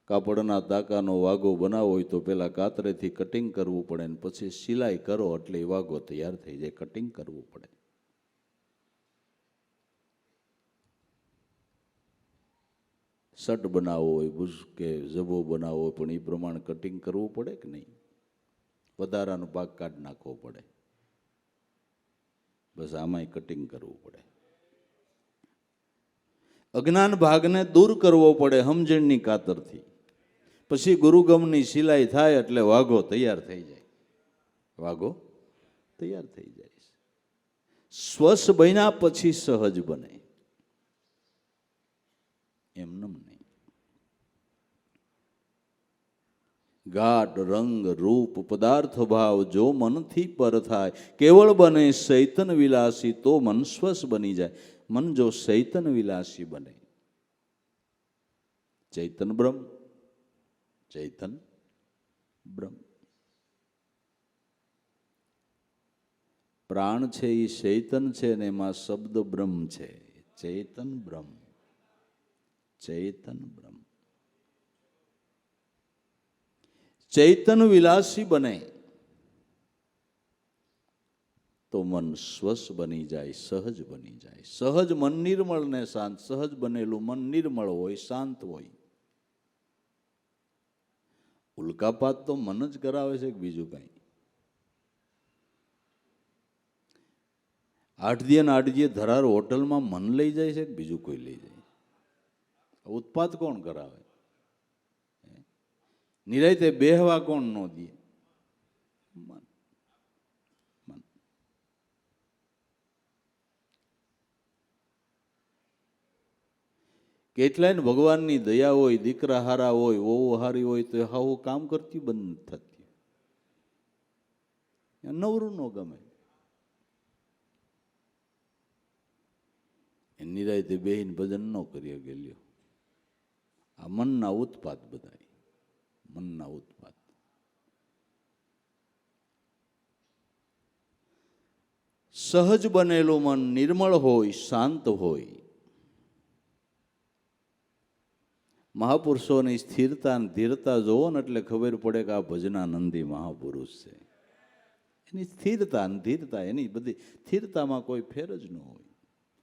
કાપડના તાકાનો વાઘો બનાવવો હોય તો પેલા કાતરેથી કટિંગ કરવું પડે, ને પછી સિલાઈ કરો એટલે એ વાઘો તૈયાર થઈ જાય. કટિંગ કરવું પડે. શર્ટ બનાવવો હોય, બુશ કે ઝભ્ભો બનાવવો હોય, પણ એ પ્રમાણે કટિંગ કરવું પડે કે નહીં? વધારાનો ભાગ કાઢી નાખવો પડે. બસ આમાંય કટિંગ કરવું પડે. અજ્ઞાન ભાગને દૂર કરવો પડે સમજણની કાતરથી. પછી ગુરુગમની સિલાઈ થાય એટલે વાઘો તૈયાર થઈ જાય. વાઘો તૈયાર થઈ જાય. સ્વસ બન્યા પછી સહજ બને, એમનેમ નહીં. ઘાટ રંગ રૂપ પદાર્થ ભાવ જો મનથી પર થાય, કેવળ બને ચૈતન વિલાસી તો મન સ્વસ બની જાય. મન જો ચૈતન વિલાસી બને, ચૈતન બ્રહ્મ, ચૈતન બ્રહ્મ. પ્રાણ છે એ ચૈતન છે, ને એમાં શબ્દ બ્રહ્મ છે. ચૈતન બ્રહ્મ, ચૈતન બ્રહ્મ. ચૈતન વિલાસી બને તો મન સ્વસ બની જાય, સહજ બની જાય. સહજ મન નિર્મળ ને શાંત. સહજ બનેલું મન નિર્મળ હોય, શાંત હોય. ઉલ્કાપાત તો મન જ કરાવે છે કે બીજું કઈ? આઠદીએ ધરાર હોટલમાં મન લઈ જાય છે કે બીજું કોઈ લઈ જાય? ઉત્પાત કોણ કરાવે? નિરાયતે બેહવા કોણ ન દે? મન. મન. કેટલાય ને ભગવાનની દયા હોય, દીકરા હારા હોય, વહુ હારી હોય, તો હાવું કામ કરતી બંધ થતી. નવરું ન ગમે. નિરાયતે બેહીને ભજન ન કરી ગયેલ્યો. આ મનના ઉત્પાત બધા, મનના ઉત્પાત. સહજ બનેલું મન નિર્મળ હોય, શાંત હોય. મહાપુરુષોની સ્થિરતા અને ધીરતા જોવો ને એટલે ખબર પડે કે આ ભજનાનંદી મહાપુરુષ છે. એની સ્થિરતા અને ધીરતા, એની બધી સ્થિરતામાં કોઈ ફેર જ ન હોય.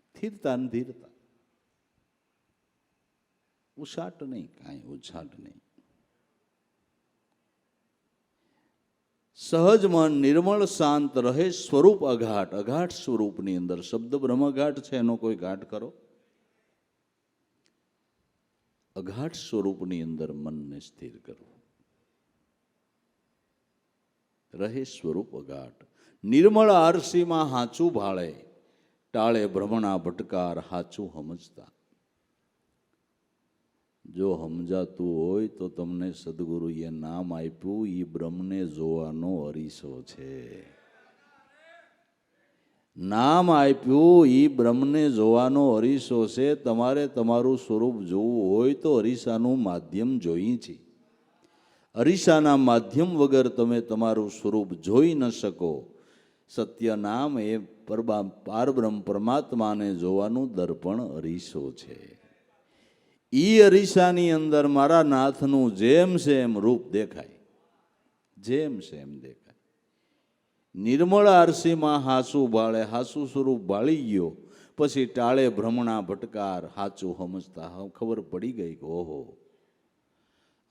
સ્થિરતા અને ધીરતા, ઉછાટ નહીં, કાંઈ ઉછાટ નહીં. સહજ મન નિર્મળ શાંત રહે, સ્વરૂપ અઘાટ. અઘાટ સ્વરૂપની અંદર શબ્દ બ્રહ્મઘાટ છે, એનો કોઈ ઘાટ કરો? અઘાટ સ્વરૂપની અંદર મનને સ્થિર કરવું. રહે સ્વરૂપ અઘાટ. નિર્મળ આરસીમાં હાચું ભાળે, ટાળે ભ્રમણા ભટકાર હાચું સમજતા. જો સમજાતું હોય તો તમને સદગુરુએ નામ આપ્યું, એ બ્રહ્મને જોવાનો અરીસો છે. નામ આપ્યું એ બ્રહ્મને જોવાનો અરીસો છે. તમારે તમારું સ્વરૂપ જોવું હોય તો અરીસાનું માધ્યમ જોઈએ છે. અરીસાના માધ્યમ વગર તમે તમારું સ્વરૂપ જોઈ ન શકો. સત્ય નામ એ પારબ્રહ્મ પરમાત્માને જોવાનું દર્પણ અરીસો છે. ઈ અરીસાની અંદર મારા નાથનું જેમ છે એમ રૂપ દેખાય, જેમ છે એમ દેખાય. નિર્મળ આરસીમાં હાસુ બાળે, હાસુ સ્વરૂપ બાળી ગયો પછી ટાળે ભ્રમણા ભટકાર, હાચું સમજતા ખબર પડી ગઈ કે ઓહો,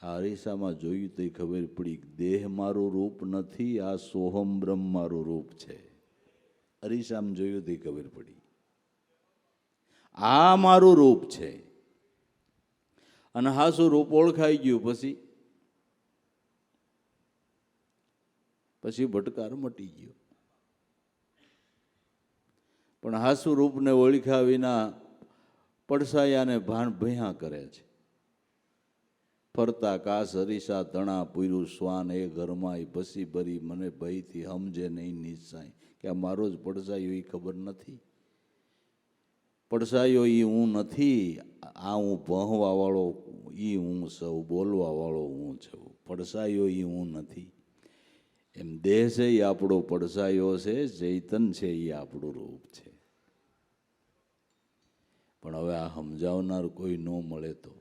આ અરીસામાં જોયું તો ખબર પડી દેહ મારું રૂપ નથી, આ સોહમ બ્રહ્મ મારું રૂપ છે. અરીસામાં જોયું તો ખબર પડી આ મારું રૂપ છે. અને હાસુ રૂપ ઓળખાઈ ગયું પછી ભટકાર મટી ગયો. પણ હાસુ રૂપને ઓળખ્યા વિના પડસાયાને ભાન ભયા કરે છે. ફરતા કાસ હરીસા તણા પૂર્યું શ્વાન એ ઘરમાં ભસી ભરી, મને ભયથી સમજે નહીં નિશાય કે આ મારો જ પડસાયો એ ખબર નથી. પડસાયો એ હું નથી, આ હું ભણવા વાળો એ હું સૌ, બોલવા વાળો હું છું. પડસાયો એ હું નથી. એમ દેહ છે એ આપણો પડસાયો છે, ચૈતન છે એ આપણું રૂપ છે. પણ હવે આ સમજાવનાર કોઈ ન મળે તો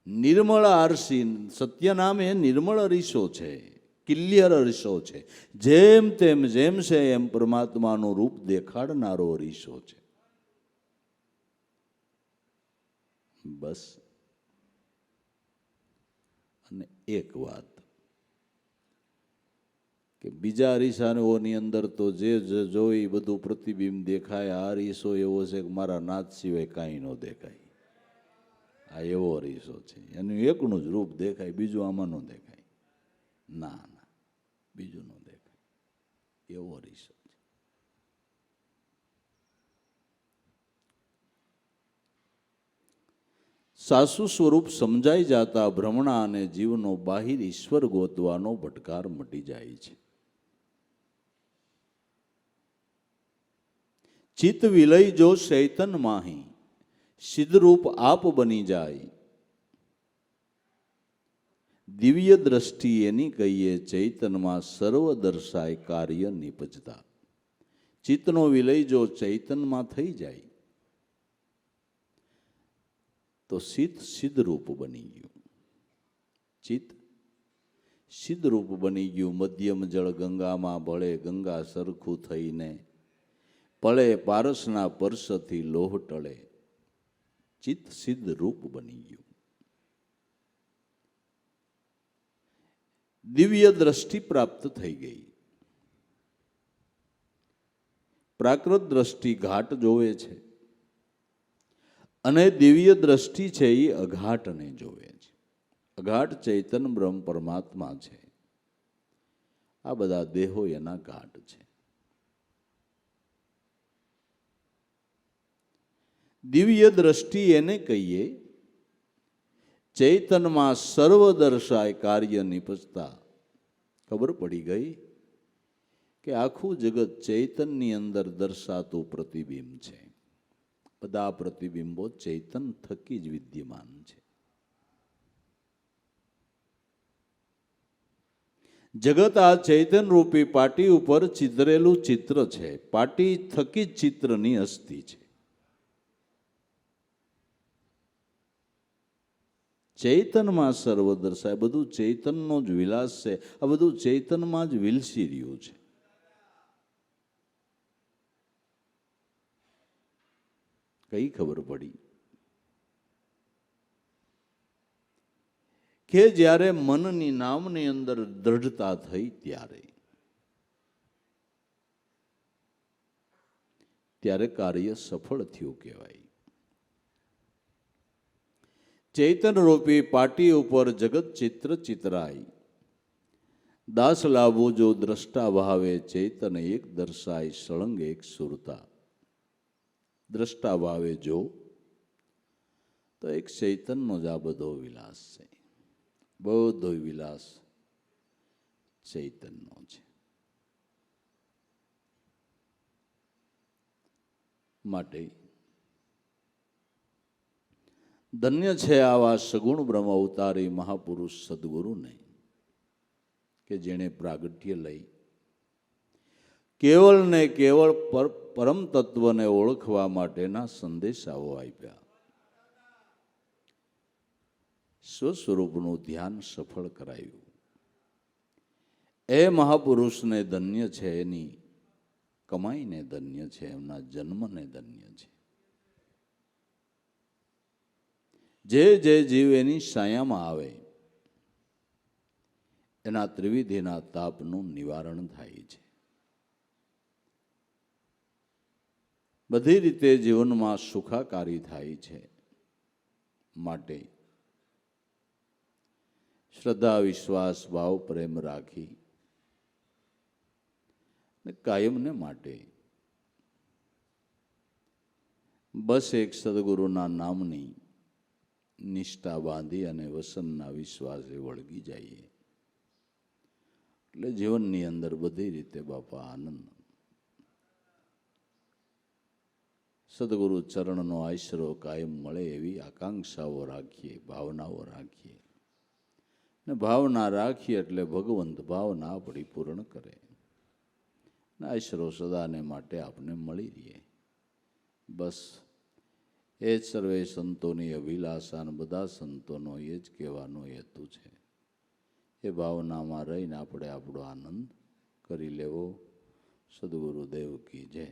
નિર્મળ આરસી, સત્ય નામ એ નિર્મળ અરીસો છે, ક્લિયર અરીસો છે. જેમ તેમ જેમ છે એમ પરમાત્માનું રૂપ દેખાડનારો અરીસો છે. બસ. અને એક વાત કે બીજા અરીસાઓની અંદર તો જે જોઈ બધું પ્રતિબિંબ દેખાય. આ અરીસો એવો છે કે મારા નાથ સિવાય કાંઈ ન દેખાય. આ એવો અરીસો છે, એનું એકનું જ રૂપ દેખાય, બીજું આમાં ન દેખાય. ના ના, બીજું ન દેખાય. એવો અરીસો છે. સાસુ સ્વરૂપ સમજાઈ જાતા ભ્રમણા અને જીવનો બાહિર ઈશ્વર ગોતવાનો ભટકાર મટી જાય છે. ચિત્ત વિલય જો ચૈતન માહી, સિદ્ધરૂપ આપ બની જાય. દિવ્ય દ્રષ્ટિ એની કહીએ, ચૈતનમાં સર્વ દર્શાય કાર્ય નિપજતા. ચિત્તનો વિલય જો ચૈતનમાં થઈ જાય તો સિદ્ધ રૂપ બની ગયું. ચિત્ત સિદ્ધ રૂપ બની ગયું. મધ્યમ જળ ગંગામાં ભળે, ગંગા સરખું થઈને પળે, પારસના પરસથી લોહ ટળે. ચિત્ત સિદ્ધ રૂપ બની ગયું. દિવ્ય દ્રષ્ટિ પ્રાપ્ત થઈ ગઈ. પ્રાકૃત દ્રષ્ટિ ઘાટ જોવે છે અને દિવ્ય દ્રષ્ટિ છે એ અઘાટને જોવે છે. અઘાટ ચૈતન બ્રહ્મ પરમાત્મા છે. આ બધા દેહો એના ઘાટ છે. દિવ્ય દ્રષ્ટિ એને કહીએ, ચૈતનમાં સર્વ દર્શાય કાર્ય નિપજતા. ખબર પડી ગઈ કે આખું જગત ચૈતનની અંદર દર્શાતું પ્રતિબિંબ છે. બધા પ્રતિબિંબો ચૈતન થકી જ વિદ્યમાન છે. જગત આ ચૈતન રૂપી પાટી ઉપર ચિતરેલું ચિત્ર છે. પાટી થકી જ ચિત્રની અસ્થિ છે. ચૈતનમાં સર્વ દર્શાય. બધું ચૈતનનો જ વિલાસ છે. આ બધું ચૈતનમાં જ વિલસી રહ્યું છે. કઈ ખબર પડી કે જ્યારે મનની નામની અંદર દ્રઢતા થઈ ત્યારે કાર્ય સફળ થયું કહેવાય. ચૈતન રૂપી પાટી ઉપર જગત ચિત્ર ચિતરાય. દાસ લાભો જો દ્રષ્ટા ભાવે, ચૈતન એક દર્શાય સળંગ એક સુરતા. દ્રષ્ટા ભાવે જો તો એક ચૈતનનો જ આ બધો વિલાસ છે. બધો વિલાસ ચૈતનનો છે. માટે ધન્ય છે આવા સગુણ બ્રહ્મ અવતારી મહાપુરુષ સદગુરુને કે જેણે પ્રાગટ્ય લઈ કેવળ ને કેવળ પરમ તત્વને ઓળખવા માટેના સંદેશાઓ આપ્યા. સ્વસ્વરૂપનું ધ્યાન સફળ કરાયું. એ મહાપુરુષને ધન્ય છે, એની કમાઈને ધન્ય છે, એમના જન્મને ધન્ય છે. જે જીવ એની છાયામાં આવે એના ત્રિવિધિના તાપનું નિવારણ થાય છે. બધી રીતે જીવનમાં સુખાકારી થાય છે. માટે શ્રદ્ધા, વિશ્વાસ, ભાવ, પ્રેમ રાખી ને કાયમને માટે બસ એક સદગુરુના નામની નિષ્ઠા બાંધી અને વસનના વિશ્વાસે વળગી જઈએ એટલે જીવનની અંદર બધી રીતે બાપા આનંદ. સદગુરુ ચરણનો આશરો કાયમ મળે એવી આકાંક્ષાઓ રાખીએ, ભાવનાઓ રાખીએ ને ભાવના રાખીએ એટલે ભગવંત ભાવના આપણી પૂર્ણ કરે ને આશરો સદાને માટે આપને મળી રહીએ. બસ એ જ સર્વે સંતોની અભિલાષા અને બધા સંતોનો એ જ કહેવાનો હેતુ છે. એ ભાવનામાં રહીને આપણે આપણો આનંદ કરી લેવો. સદગુરુદેવ કી જય.